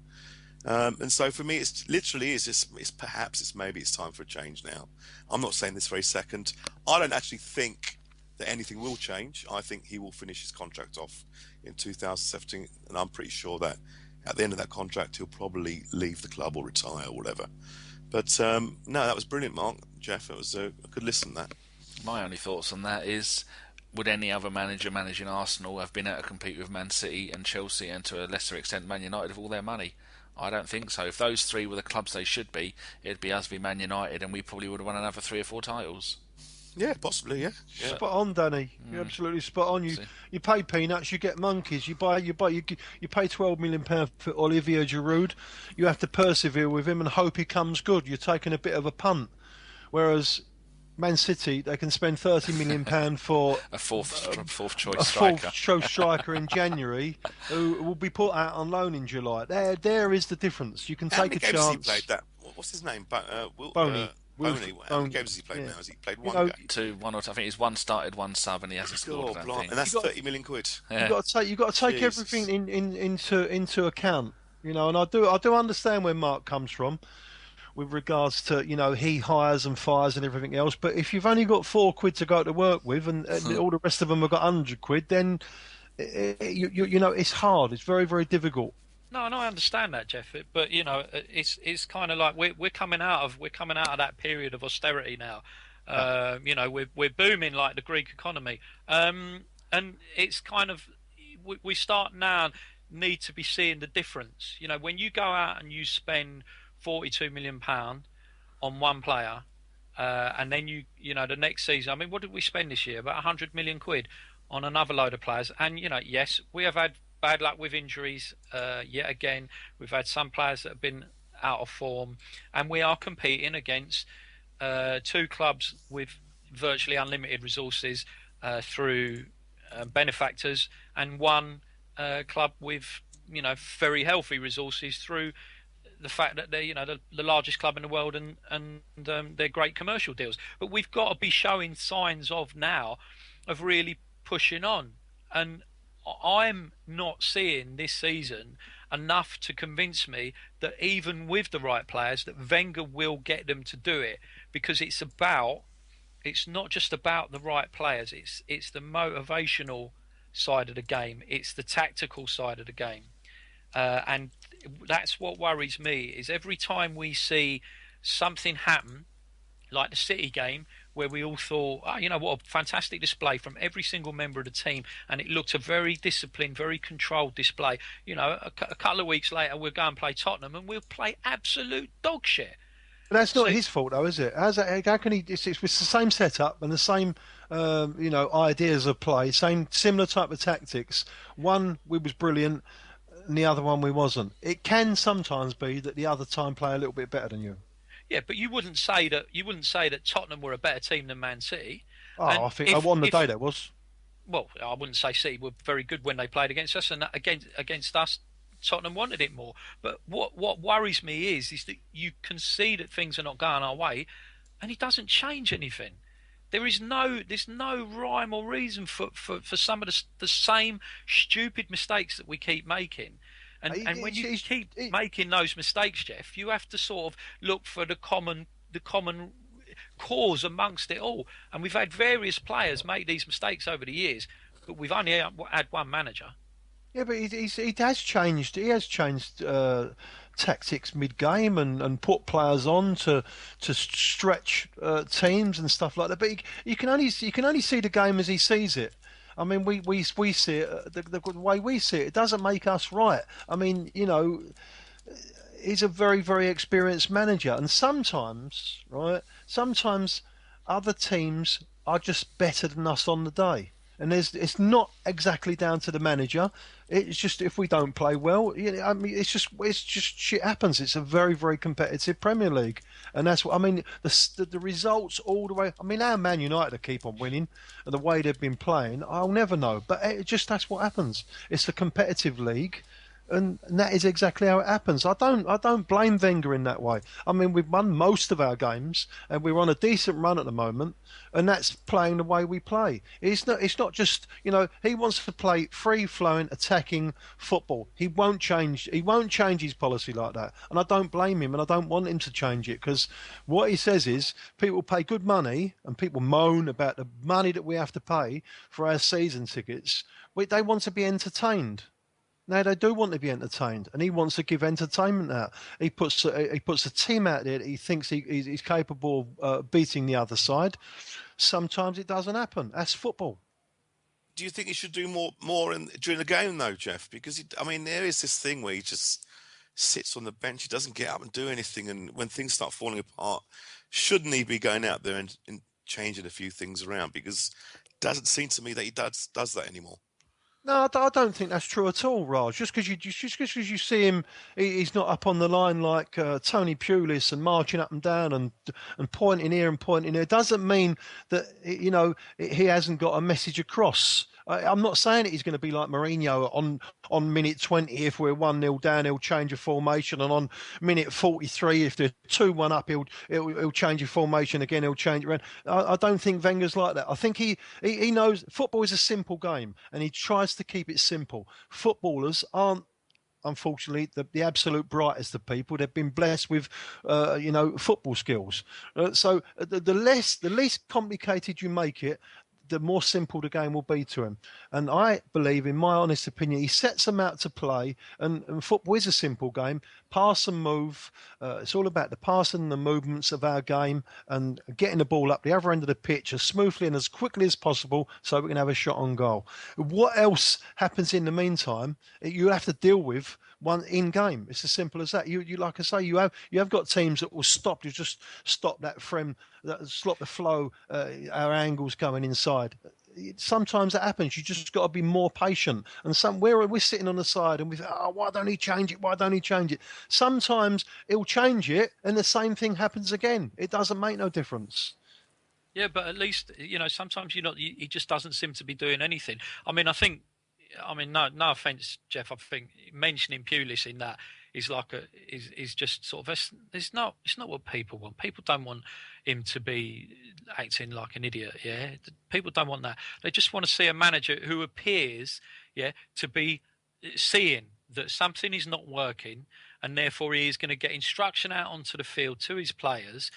And so for me, maybe it's time for a change now. I'm not saying this very second. I don't actually think that anything will change. I think he will finish his contract off in 2017, and I'm pretty sure that at the end of that contract, he'll probably leave the club or retire or whatever. But no, that was brilliant, Mark. Geoff, it was a good listen, that. My only thoughts on that is, would any other manager managing Arsenal have been able to compete with Man City and Chelsea, and to a lesser extent Man United, with all their money? I don't think so. If those three were the clubs they should be, it'd be us v Man United, and we probably would have won another 3 or 4 titles. Yeah, possibly. Yeah. Spot on, Danny. You're absolutely spot on. You pay peanuts, you get monkeys. You pay £12 million for Olivier Giroud. You have to persevere with him and hope he comes good. You're taking a bit of a punt. Whereas Man City, they can spend £30 million for a fourth choice a striker. Fourth choice striker in January, who will be put out on loan in July. There is the difference. You can take a chance. He played that. What's his name? Boney. Only. How many games has he played yeah. now? Has he played You one know, game? Two, one or two. I think he's one started, one sub, and he hasn't scored. I don't Blimey. think. And that's got- 30 million quid. Yeah. you got to take Jesus. everything into account. And I do understand where Mark comes from with regards to he hires and fires and everything else. But if you've only got £4 to go to work with, and all the rest of them have got £100, then it's hard. It's very, very difficult. No, and I understand that, Geoff. But it's kind of like we're coming out of that period of austerity now. We're booming like the Greek economy, and it's kind of we start now need to be seeing the difference. When you go out and you spend £42 million on one player, and then the next season. I mean, what did we spend this year? About 100 million quid on another load of players. And yes, we have had bad luck with injuries. Yet again, we've had some players that have been out of form, and we are competing against two clubs with virtually unlimited resources through benefactors, and one club with very healthy resources through the fact that they're the largest club in the world, and they're great commercial deals. But we've got to be showing signs of now of really pushing on, and I'm not seeing this season enough to convince me that even with the right players that Wenger will get them to do it, because it's not just about the right players, it's the motivational side of the game, it's the tactical side of the game. And that's what worries me, is every time we see something happen, like the City game, where we all thought, what a fantastic display from every single member of the team, and it looked a very disciplined, very controlled display. A couple of weeks later, we'll go and play Tottenham, and we'll play absolute dog shit. But that's not his fault, though, is it? How can he? It's the same setup and the same, ideas of play, similar type of tactics. One we was brilliant, and the other one we wasn't. It can sometimes be that the other time play a little bit better than you. Yeah, but you wouldn't say that Tottenham were a better team than Man City. I think on the day that was. Well, I wouldn't say City were very good when they played against us, and against us, Tottenham wanted it more. But what worries me is that you can see that things are not going our way, and it doesn't change anything. There's no rhyme or reason for some of the same stupid mistakes that we keep making. And when you keep making those mistakes, Geoff, you have to sort of look for the common cause amongst it all. And we've had various players make these mistakes over the years, but we've only had one manager. Yeah, but he has changed. He has changed tactics mid-game and put players on to stretch teams and stuff like that. But you can only see the game as he sees it. I mean, we see it the way we see it. It doesn't make us right. I mean, he's a very, very experienced manager, and sometimes other teams are just better than us on the day. And it's not exactly down to the manager. It's just if we don't play well, I mean, it's just shit happens. It's a very, very competitive Premier League, and that's what I mean. The results all the way. I mean, how Man United keep on winning, and the way they've been playing, I'll never know. But that's what happens. It's a competitive league. And that is exactly how it happens. I don't blame Wenger in that way. I mean, we've won most of our games, and we're on a decent run at the moment, and that's playing the way we play. It's not just he wants to play free flowing, attacking football. He won't change his policy like that, and I don't blame him, and I don't want him to change it, because what he says is people pay good money, and people moan about the money that we have to pay for our season tickets. They want to be entertained. No, they do want to be entertained, and he wants to give entertainment out. He puts a team out there that he thinks he's capable of beating the other side. Sometimes it doesn't happen. That's football. Do you think he should do more during the game, though, Geoff? Because there is this thing where he just sits on the bench. He doesn't get up and do anything, and when things start falling apart, shouldn't he be going out there and changing a few things around? Because it doesn't seem to me that he does that anymore. No, I don't think that's true at all, Raj. Just because you see him, he's not up on the line like Tony Pulis and marching up and down and pointing here and pointing there, doesn't mean that he hasn't got a message across. I'm not saying that he's going to be like Mourinho on minute 20 if we're 1-0 down, he'll change a formation, and on minute 43 if they're 2-1 up, he'll change a formation again. He'll change it around. I don't think Wenger's like that. I think he knows football is a simple game, and he tries to keep it simple. Footballers aren't, unfortunately, the absolute brightest of people. They've been blessed with, football skills. The least complicated you make it, the more simple the game will be to him. And I believe, in my honest opinion, he sets them out to play. And football is a simple game. Pass and move. It's all about the passing and the movements of our game and getting the ball up the other end of the pitch as smoothly and as quickly as possible so we can have a shot on goal. What else happens in the meantime, you have to deal with one in game. It's as simple as that. You like I say, you have got teams that will stop. You just stop that stop the flow, our angles coming inside. Sometimes that happens. You just got to be more patient. And we're sitting on the side and we think, why don't he change it? Why don't he change it? Sometimes he'll change it and the same thing happens again. It doesn't make no difference. Yeah, but at least sometimes he just doesn't seem to be doing anything. No offence, Geoff. I think mentioning Pulis in that is just sort of it's not what people want. People don't want him to be acting like an idiot. Yeah, people don't want that. They just want to see a manager who appears, to be seeing that something is not working, and therefore he is going to get instruction out onto the field to his players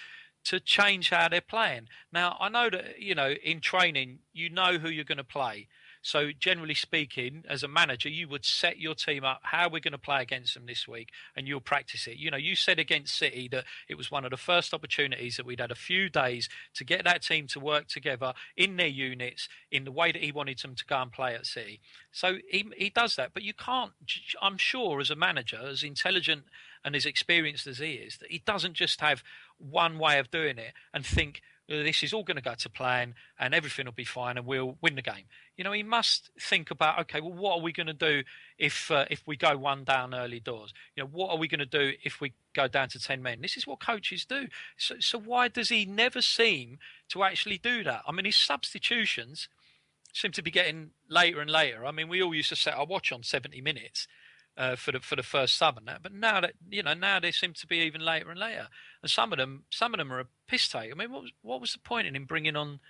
to change how they're playing. Now, I know that in training you know who you're going to play. So generally speaking, as a manager, you would set your team up how we're going to play against them this week, and you'll practice it. You said against City that it was one of the first opportunities that we'd had a few days to get that team to work together in their units in the way that he wanted them to go and play at City. So he does that, but you can't, I'm sure as a manager, as intelligent and as experienced as he is, that he doesn't just have one way of doing it and think, this is all going to go to plan and everything will be fine and we'll win the game. He must think about, okay, well, what are we going to do if we go one down early doors? What are we going to do if we go down to 10 men? This is what coaches do. So why does he never seem to actually do that? I mean, his substitutions seem to be getting later and later. I mean, we all used to set our watch on 70 minutes. For the first sub and that, but now they seem to be even later and later, and some of them are a piss take. I mean, what was the point in him bringing on?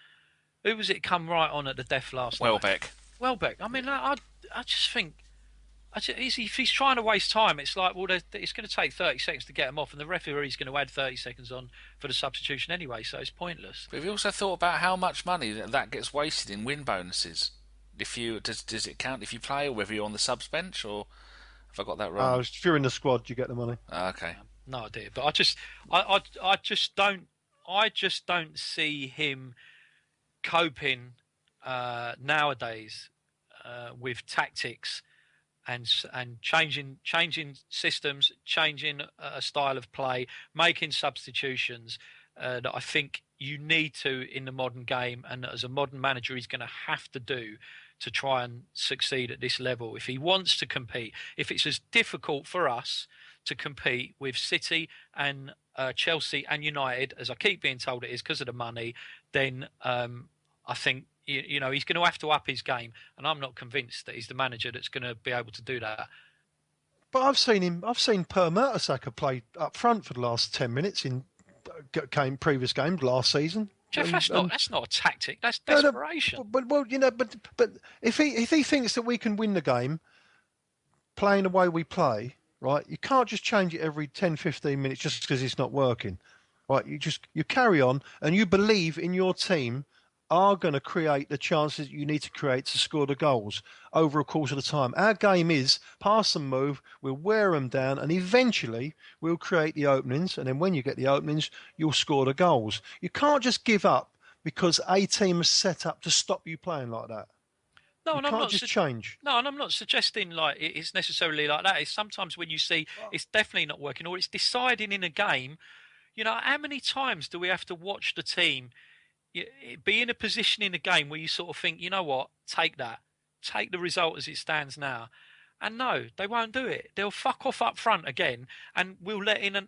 Who was it come right on at the death last night? Welbeck. I mean, I just think, if he's trying to waste time, it's like, well, it's going to take 30 seconds to get him off, and the referee's going to add 30 seconds on for the substitution anyway, so it's pointless. But have you also thought about how much money that gets wasted in win bonuses? Does it count if you play, or whether you're on the subs bench, or have I got that wrong? If you're in the squad, you get the money. Okay. No idea, but I just don't see him coping nowadays with tactics and changing systems, changing a style of play, making substitutions that I think you need to in the modern game, and as a modern manager he's going to have to do to try and succeed at this level if he wants to compete. If it's as difficult for us to compete with City and Chelsea and United, as I keep being told it is because of the money, then I think he's going to have to up his game, and I'm not convinced that he's the manager that's going to be able to do that. But I've seen Per Mertesacker play up front for the last 10 minutes in previous games last season. Geoff, that's not a tactic. That's desperation. But if he thinks that we can win the game playing the way we play, right? You can't just change it every 10, 15 minutes just because it's not working, right? You carry on, and you believe in your team are going to create the chances you need to create to score the goals over a course of the time. Our game is pass and move, we'll wear them down, and eventually we'll create the openings, and then when you get the openings, you'll score the goals. You can't just give up because a team is set up to stop you playing like that. No, and I'm not just change. No, and I'm not suggesting like it's necessarily like that. It's sometimes when you see it's definitely not working, or it's deciding in a game. How many times do we have to watch the team be in a position in the game where you sort of think, you know what, take that, take the result as it stands now. And no, they won't do it. They'll fuck off up front again, and we'll let in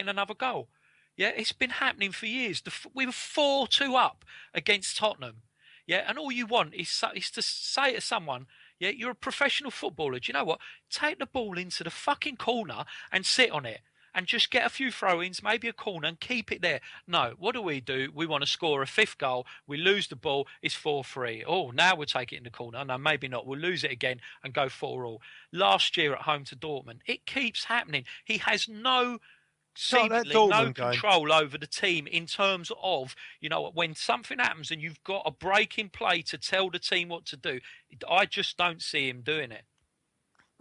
another goal. Yeah, it's been happening for years. We were 4-2 up against Tottenham. Yeah, and all you want is to say to someone, yeah, you're a professional footballer. Do you know what? Take the ball into the fucking corner and sit on it. And just get a few throw-ins, maybe a corner, and keep it there. No, what do? We want to score a fifth goal. We lose the ball. It's 4-3. Oh, now we'll take it in the corner. No, maybe not. We'll lose it again and go 4-4. Last year at home to Dortmund, it keeps happening. He has seemingly no control over the team in terms of, when something happens and you've got a break in play to tell the team what to do. I just don't see him doing it.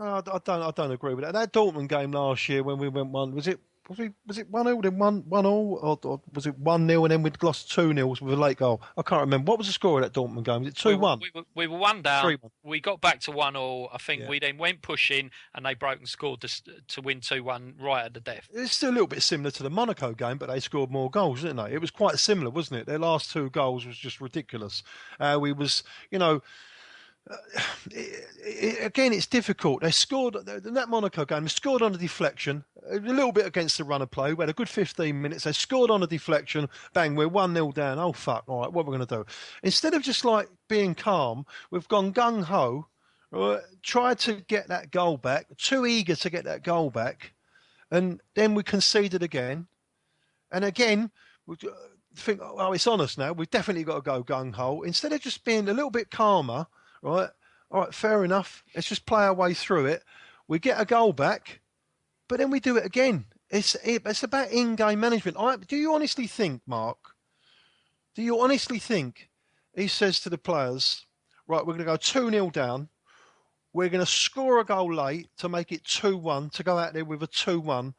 No, I don't agree with that. That Dortmund game last year when we went was it 1-0 then 1-1, or was it 1-0 and then we'd lost 2-0 with a late goal? I can't remember. What was the score of that Dortmund game? Was it 2-1? We were 1 down. 3-1. We got back to 1-1. I think we then went pushing and they broke and scored to win 2-1 right at the death. It's still a little bit similar to the Monaco game, but they scored more goals, didn't they? It was quite similar, wasn't it? Their last 2 goals was just ridiculous. Again, it's difficult. They scored in that Monaco game. They scored on a deflection, a little bit against the run of play. We had a good 15 minutes. They scored on a deflection. Bang, we're 1-0 down. Oh fuck! All right, what are we going to do? Instead of just like being calm, we've gone gung ho. Tried to get that goal back. Too eager to get that goal back, and then we conceded again. And again, we think, oh, it's on us now. We've definitely got to go gung ho. Instead of just being a little bit calmer. Right, all right, fair enough. Let's just play our way through it. We get a goal back, but then we do it again. It's about in-game management. Do you honestly think, Mark? Do you honestly think he says to the players, right, we're going to go 2-0 down. We're going to score a goal late to make it 2-1, to go out there with a 2-1.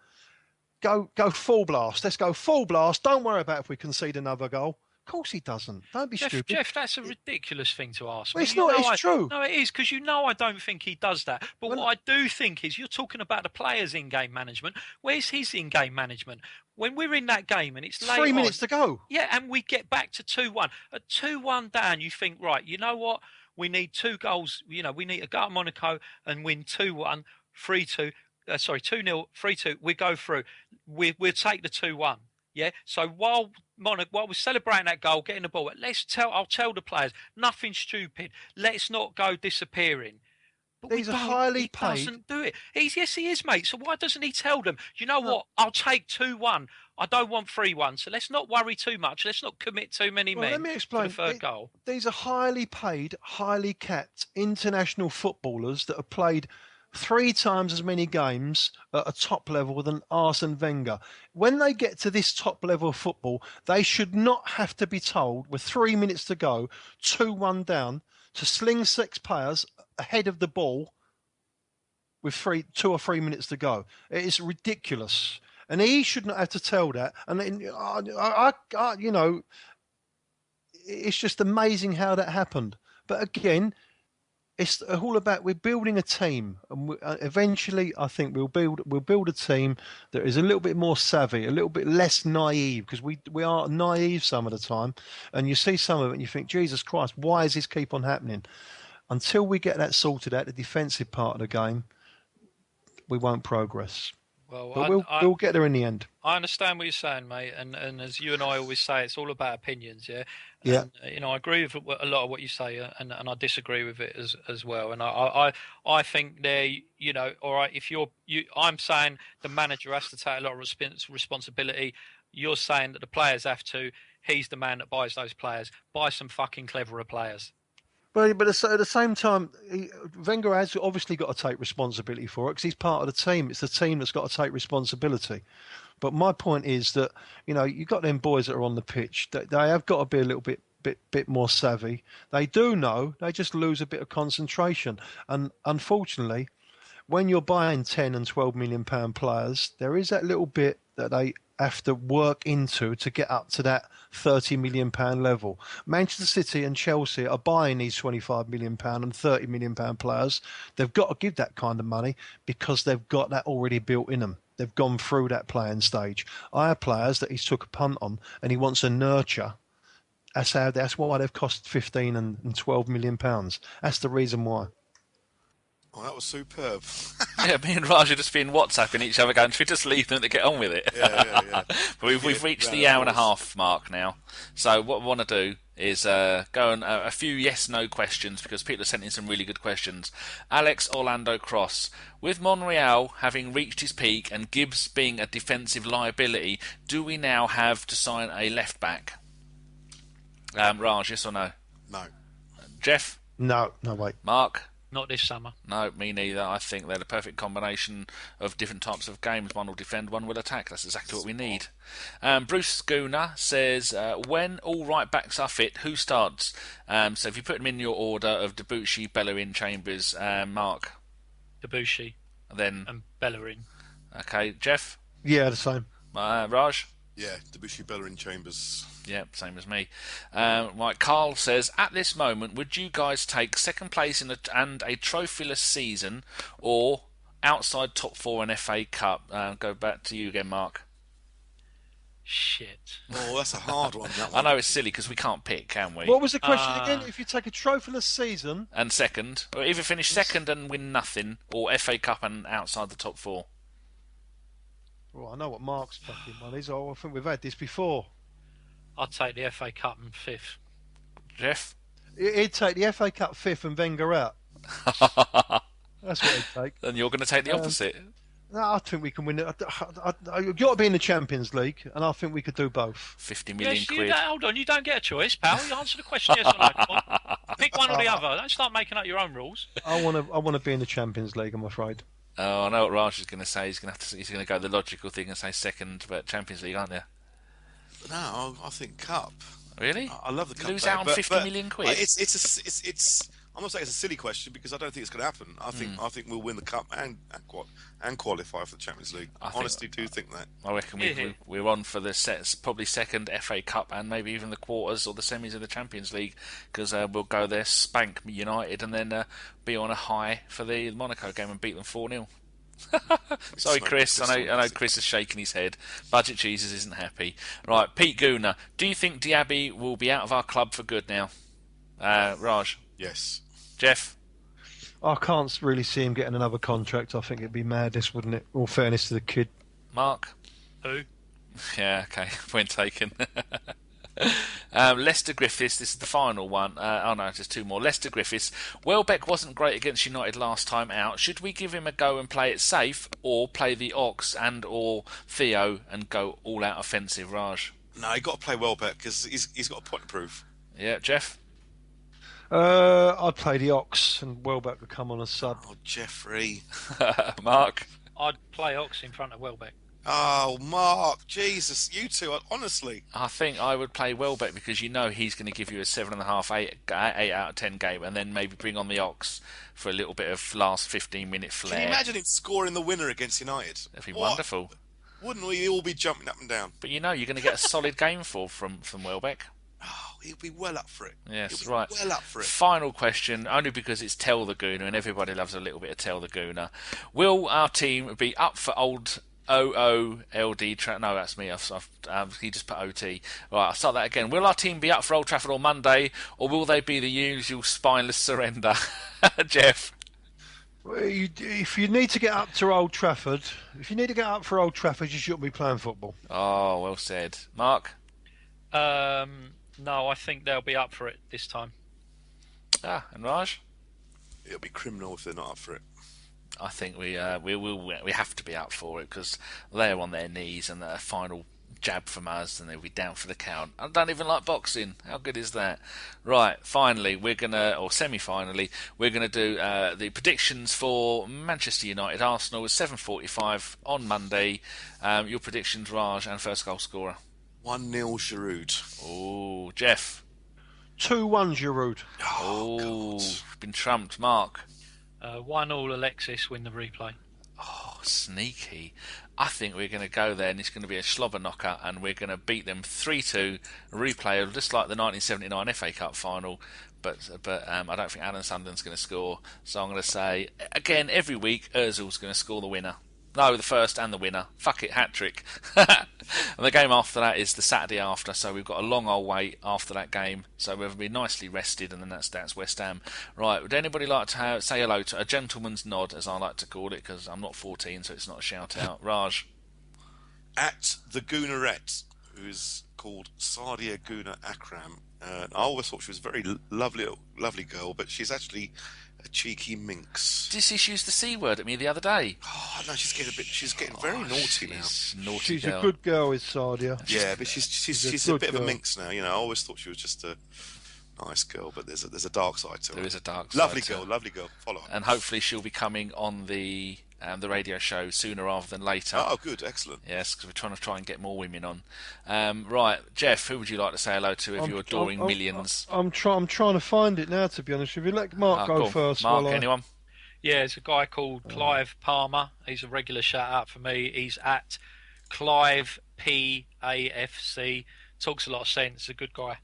Go full blast. Let's go full blast. Don't worry about if we concede another goal. Of course he doesn't. Don't be stupid. Geoff, that's a ridiculous thing to ask. Well, it's not. It's true. No, it is, because I don't think he does that. But what I do think is, you're talking about the players' in-game management. Where's his in-game management? When we're in that game and it's late 3 minutes to go. Yeah, and we get back to 2-1. At 2-1 down, you think, right, you know what? We need 2 goals. We need to go to Monaco and win 2-1, 3-2. 2-0, 3-2. We go through. We'll take the 2-1. Yeah. So while we're celebrating that goal, getting the ball, I'll tell the players, nothing stupid. Let's not go disappearing. But these are highly paid. He doesn't do it. Yes, he is, mate. So why doesn't he tell them? You know what? I'll take 2-1. I don't want 3-1. So let's not worry too much. Let's not commit too many men. Let me explain. To the third goal. These are highly paid, highly capped international footballers that have played 3 times as many games at a top level than Arsene Wenger. When they get to this top level of football, they should not have to be told, with 3 minutes to go, 2-1 down, to sling 6 players ahead of the ball with 2 or 3 minutes to go. It is ridiculous. And he should not have to tell that. And it's just amazing how that happened. But again, it's all about, we're building a team, and eventually I think we'll build a team that is a little bit more savvy, a little bit less naive, because we are naive some of the time, and you see some of it and you think, Jesus Christ, why does this keep on happening? Until we get that sorted out, the defensive part of the game, we won't progress. Well, but we'll get there in the end. I understand what you're saying, mate, and as you and I always say, it's all about opinions, yeah. Yeah. And, I agree with a lot of what you say, and I disagree with it as well. And I think all right, if I'm saying the manager has to take a lot of responsibility. You're saying that the players have to. He's the man that buys those players. Buy some fucking cleverer players. But at the same time, Wenger has obviously got to take responsibility for it, because he's part of the team. It's the team that's got to take responsibility. But my point is that, you've got them boys that are on the pitch. They have got to be a little bit more savvy. They do know. They just lose a bit of concentration. And unfortunately, when you're buying 10 and 12 million pound players, there is that little bit that they have to work into to get up to that 30 million pound level. Manchester City and Chelsea are buying these 25 million pound and 30 million pound players. They've got to give that kind of money because they've got that already built in them. They've gone through that playing stage. I have players that he's took a punt on and he wants to nurture That's why they've cost 15 and 12 million pounds. That's the reason why. Oh, that was superb. Yeah, me and Raj are just been WhatsApping each other going, should we just leave them to get on with it? Yeah. But we've reached the hour and a half mark now. So what we want to do is go on a few yes-no questions because people have sent in some really good questions. Alex Orlando Cross. With Monreal having reached his peak and Gibbs being a defensive liability, do we now have to sign a left-back? Raj, yes or no? No. Geoff? No, wait. Mark? Not this summer. No, me neither. I think they're the perfect combination of different types of games. One will defend, one will attack. That's exactly what we need. Bruce Schooner says, when all right backs are fit, who starts? So if you put them in your order of Debuchy, Bellerin, Chambers, Mark. Debuchy. Then and Bellerin. Okay, Geoff? Yeah, the same. Raj? Yeah, Debuchy, Bellerin, Chambers. Yeah, same as me. Right, Carl says, at this moment, would you guys take second place and a trophyless season or outside top four in FA Cup? Go back to you again, Mark. Shit. Oh, that's a hard one. That I one. know it's silly because we can't pick, can we? What was the question again? If you take a trophyless season and second, or either finish second and win nothing, or FA Cup and outside the top four. Well, I know what Mark's fucking one is. Oh, I think we've had this before. I'd take the FA Cup and fifth. Geoff? He'd take the FA Cup fifth and Wenger out. That's what he'd take. And you're going to take the opposite. No, I think we can win it. You've got to be in the Champions League, and I think we could do both. 50 million quid. Hold on, you don't get a choice, pal. You answer the question yes or no. Come on. Pick one or the other. Don't start making up your own rules. I want to be in the Champions League, I'm afraid. Oh, I know what Raj is going to say. He's going to go the logical thing and say second, but Champions League, aren't you? No, I think Cup. Really? I love the Cup. Lose out on 50 million quid. It's. I'm not saying it's a silly question because I don't think it's going to happen. I think we'll win the Cup and qualify for the Champions League. I honestly do think that. I reckon we're on for the probably second FA Cup and maybe even the quarters or the semis of the Champions League because we'll go there, spank United, and then be on a high for the Monaco game and beat them 4-0. Sorry, Chris. I know Chris is shaking his head. Budget Jesus isn't happy. Right, Pete Gooner. Do you think Diaby will be out of our club for good now? Raj? Yes. Geoff? I can't really see him getting another contract. I think it'd be madness, wouldn't it? All fairness to the kid. Mark? Who? Yeah, okay. Point taken. Lester Griffiths, this is the final one. Oh no, just two more. Lester Griffiths. Welbeck wasn't great against United last time out. Should we give him a go and play it safe, or play the Ox and or Theo and go all out offensive, Raj? No, you got to play Welbeck because he's got a point to prove. Yeah, Geoff? I'd play the Ox and Welbeck would come on as sub. Oh, Jeffrey. Mark? I'd play Ox in front of Welbeck. Oh, Mark, Jesus, you two, honestly. I think I would play Welbeck because you know he's going to give you a 7.5, 8 out of 10 game, and then maybe bring on the Ox for a little bit of last 15-minute flair. Can you imagine him scoring the winner against United? That'd be wonderful. Wouldn't we all be jumping up and down? But you know you're going to get a solid game from Welbeck. Oh, he'll be well up for it. Yes, he'll be right. Well up for it. Final question, only because it's Tell the Gooner, and everybody loves a little bit of Tell the Gooner. Will our team be up for old OOLD? No, that's me. He just put OT. Right, I'll start that again. Will our team be up for Old Trafford on Monday, or will they be the usual spineless surrender? Geoff? If you need to get up to Old Trafford, for Old Trafford, you shouldn't be playing football. Oh, well said. Mark? No, I think they'll be up for it this time. And Raj? It'll be criminal if they're not up for it. I think we have to be up for it because they're on their knees and a final jab from us and they'll be down for the count. I don't even like boxing. How good is that? Right, finally, semi-finally, we're gonna do the predictions for Manchester United Arsenal at 7:45 on Monday. Your predictions, Raj, and first goal scorer. 1-0 Giroud. Oh, Geoff. 2-1 Giroud. Oh, been trumped. Mark. 1-1 Alexis, win the replay. Oh, sneaky. I think we're going to go there and it's going to be a slobber knocker and we're going to beat them 3-2, replay just like the 1979 FA Cup final. But I don't think Alan Sunderland's going to score. So I'm going to say, again, every week, Ozil's going to score the winner. No, the first and the winner. Fuck it, hat-trick. And the game after that is the Saturday after, so we've got a long old wait after that game. So we'll be nicely rested, and then that's West Ham. Right, would anybody like to say hello to a gentleman's nod, as I like to call it, because I'm not 14, so it's not a shout-out. Raj? At the Goonerette, who is called Sadia Gooner Akram. I always thought she was a very lovely girl, but she's actually a cheeky minx. Did she use the C word at me the other day? Oh no, she's getting very naughty now. Naughty She's girl. a good girl, is Sadia. Yeah, but she's a bit of a minx now. You know, I always thought she was just a nice girl, but there's a dark side to her. There is a dark side. Lovely girl. Follow her. And hopefully she'll be coming on the radio show sooner rather than later. Oh, good, excellent. Yes, because we're trying to get more women on. Right, Geoff, who would you like to say hello to if you're adoring millions? I'm trying to find it now, to be honest with you. Let Mark go first. Mark, anyone? Yeah, it's a guy called Clive Palmer. He's a regular shout out for me. He's at Clive PAFC. Talks a lot of sense. A good guy.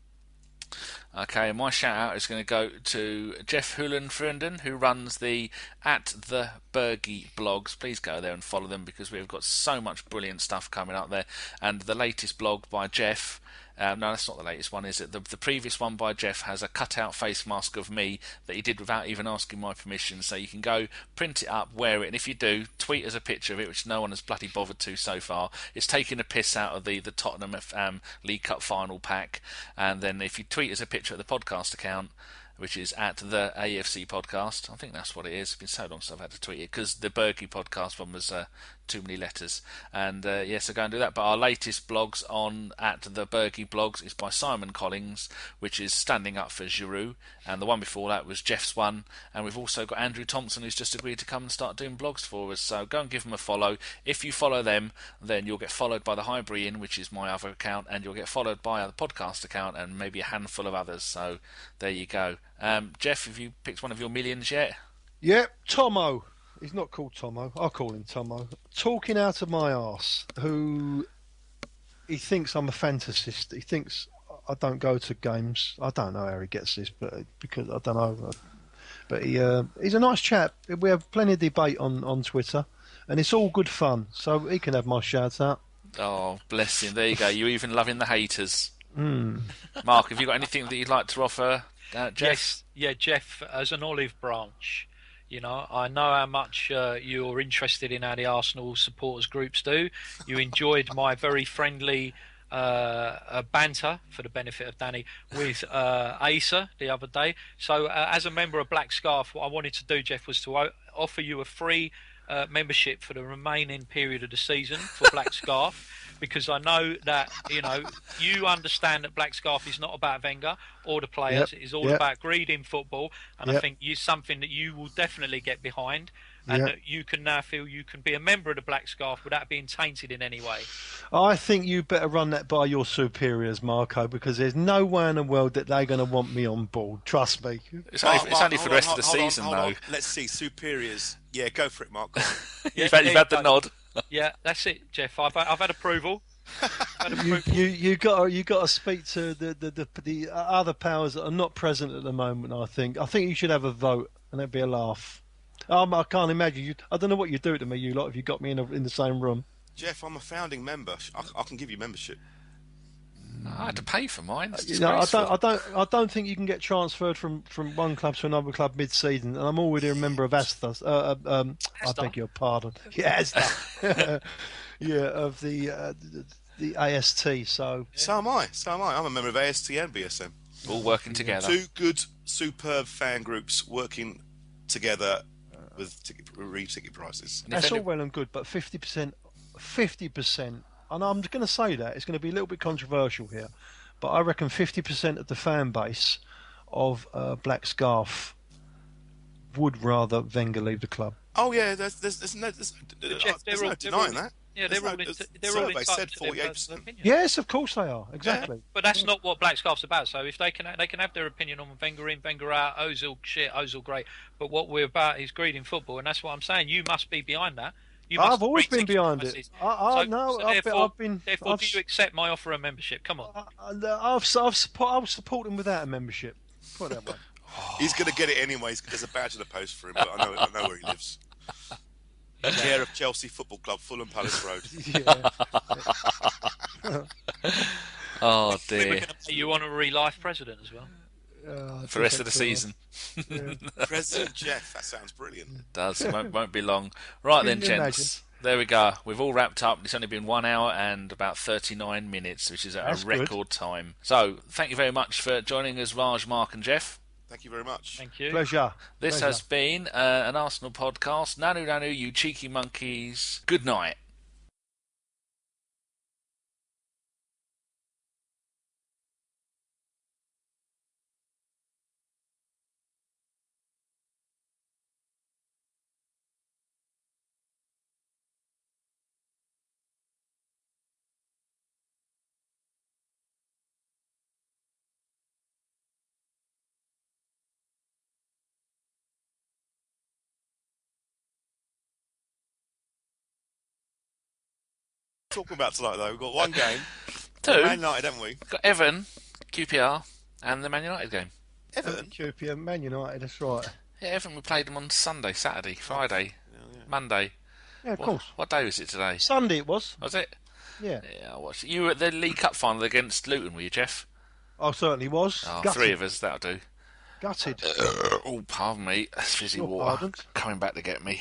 Okay, my shout out is going to go to Geoff Hulenfrinden, who runs the At the Bergie blogs. Please go there and follow them, because we've got so much brilliant stuff coming up there. And the latest blog by Geoff, no, that's not the latest one, is it? The previous one by Geoff has a cut-out face mask of me that he did without even asking my permission. So you can go, print it up, wear it, and if you do, tweet us a picture of it, which no one has bloody bothered to so far. It's taking a piss out of the Tottenham League Cup final pack. And then if you tweet us a picture of the podcast account, which is at the AFC podcast. I think that's what it is. It's been so long since I've had to tweet it, because the Bergie podcast one was too many letters. And so go and do that. But our latest blogs on at the Bergie blogs is by Simon Collins, which is standing up for Giroud. And the one before that was Geoff's one. And we've also got Andrew Thompson, who's just agreed to come and start doing blogs for us. So go and give them a follow. If you follow them, then you'll get followed by the Highbury which is my other account, and you'll get followed by the podcast account and maybe a handful of others. So there you go. Geoff, have you picked one of your millions yet? Yep, Tomo. He's not called Tomo. I'll call him Tomo. Talking out of my arse, who he thinks I'm a fantasist. He thinks I don't go to games. I don't know how he gets this, but because I don't know. But he's a nice chap. We have plenty of debate on Twitter, and it's all good fun. So he can have my shout out. Oh, bless him. There you go. You're even loving the haters. Mm. Mark, have you got anything that you'd like to offer, Geoff? Yes, yeah, Geoff, as an olive branch, you know, I know how much you're interested in how the Arsenal supporters groups do. You enjoyed my very friendly banter, for the benefit of Danny, with Asa the other day. So as a member of Black Scarf, what I wanted to do, Geoff, was to offer you a free membership for the remaining period of the season for Black Scarf. Because I know that, you know, you understand that Black Scarf is not about Wenger or the players. It is all about greed in football. And I think it's something that you will definitely get behind. And that you can now feel you can be a member of the Black Scarf without being tainted in any way. I think you better run that by your superiors, Marco, because there's no way in the world that they're going to want me on board. Trust me. It's only for the rest of the season, though. Let's see, superiors. Yeah, go for it, Mark. You've had the nod. Yeah, that's it, Geoff. I've had approval. You got to speak to the other powers that are not present at the moment. I think you should have a vote, and it'd be a laugh. I can't imagine. I don't know what you'd do to me, you lot, if you got me in the same room. Geoff, I'm a founding member. I can give you membership. I had to pay for mine. I don't think you can get transferred from one club to another club mid-season. And I'm already a member of Asda. I beg your pardon. Yeah, Asda. Yeah, of the AST. So am I. I'm a member of AST and BSM. All working together. Two good, superb fan groups working together with ticket prices. That's all well and good, but 50%. And I'm going to say that it's going to be a little bit controversial here, but I reckon 50% of the fan base of Black Scarf would rather Wenger leave the club. Oh yeah, there's no denying that. Yeah, they're all said entitled to their 48%. Yes, of course they are. Exactly. Yeah, but that's not what Black Scarf's about. So if they can have their opinion on Wenger in, Wenger out, Ozil shit, Ozil great. But what we're about is greed in football, and that's what I'm saying. You must be behind that. I've always been behind it. Therefore, do you accept my offer of membership? Come on. I'll support him without a membership. Put it that way. He's going to get it anyways. There's a badge in the post for him, but I know where he lives. Care of Chelsea Football Club, Fulham Palace Road. Yeah. Oh We're dear. going to put you honorary life president as well. For the rest of the season. President Geoff, that sounds brilliant. It does. It won't be long. Right then, Couldn't gents. There we go. We've all wrapped up. It's only been 1 hour and about 39 minutes, which is That's a good. record time. So, thank you very much for joining us, Raj, Mark and Geoff. Thank you very much. Thank you. Pleasure. This Pleasure. has been an Arsenal podcast. Nanu, nanu, you cheeky monkeys. Good night. Talking about tonight, though, we've got one game. Two. Man United, haven't we? Got Everton, QPR, and the Man United game. Everton? QPR, Man United, that's right. Yeah, Everton, we played them on Sunday, Saturday, Friday, Monday. Yeah, of course. What day was it today? Sunday it was. Was it? Yeah. Yeah, I watched it. You were at the League Cup final against Luton, were you, Geoff? I certainly was. Oh, Gutted. 3 of us, that'll do. Gutted. Oh, pardon me. That's fizzy Your water pardon? coming back to get me.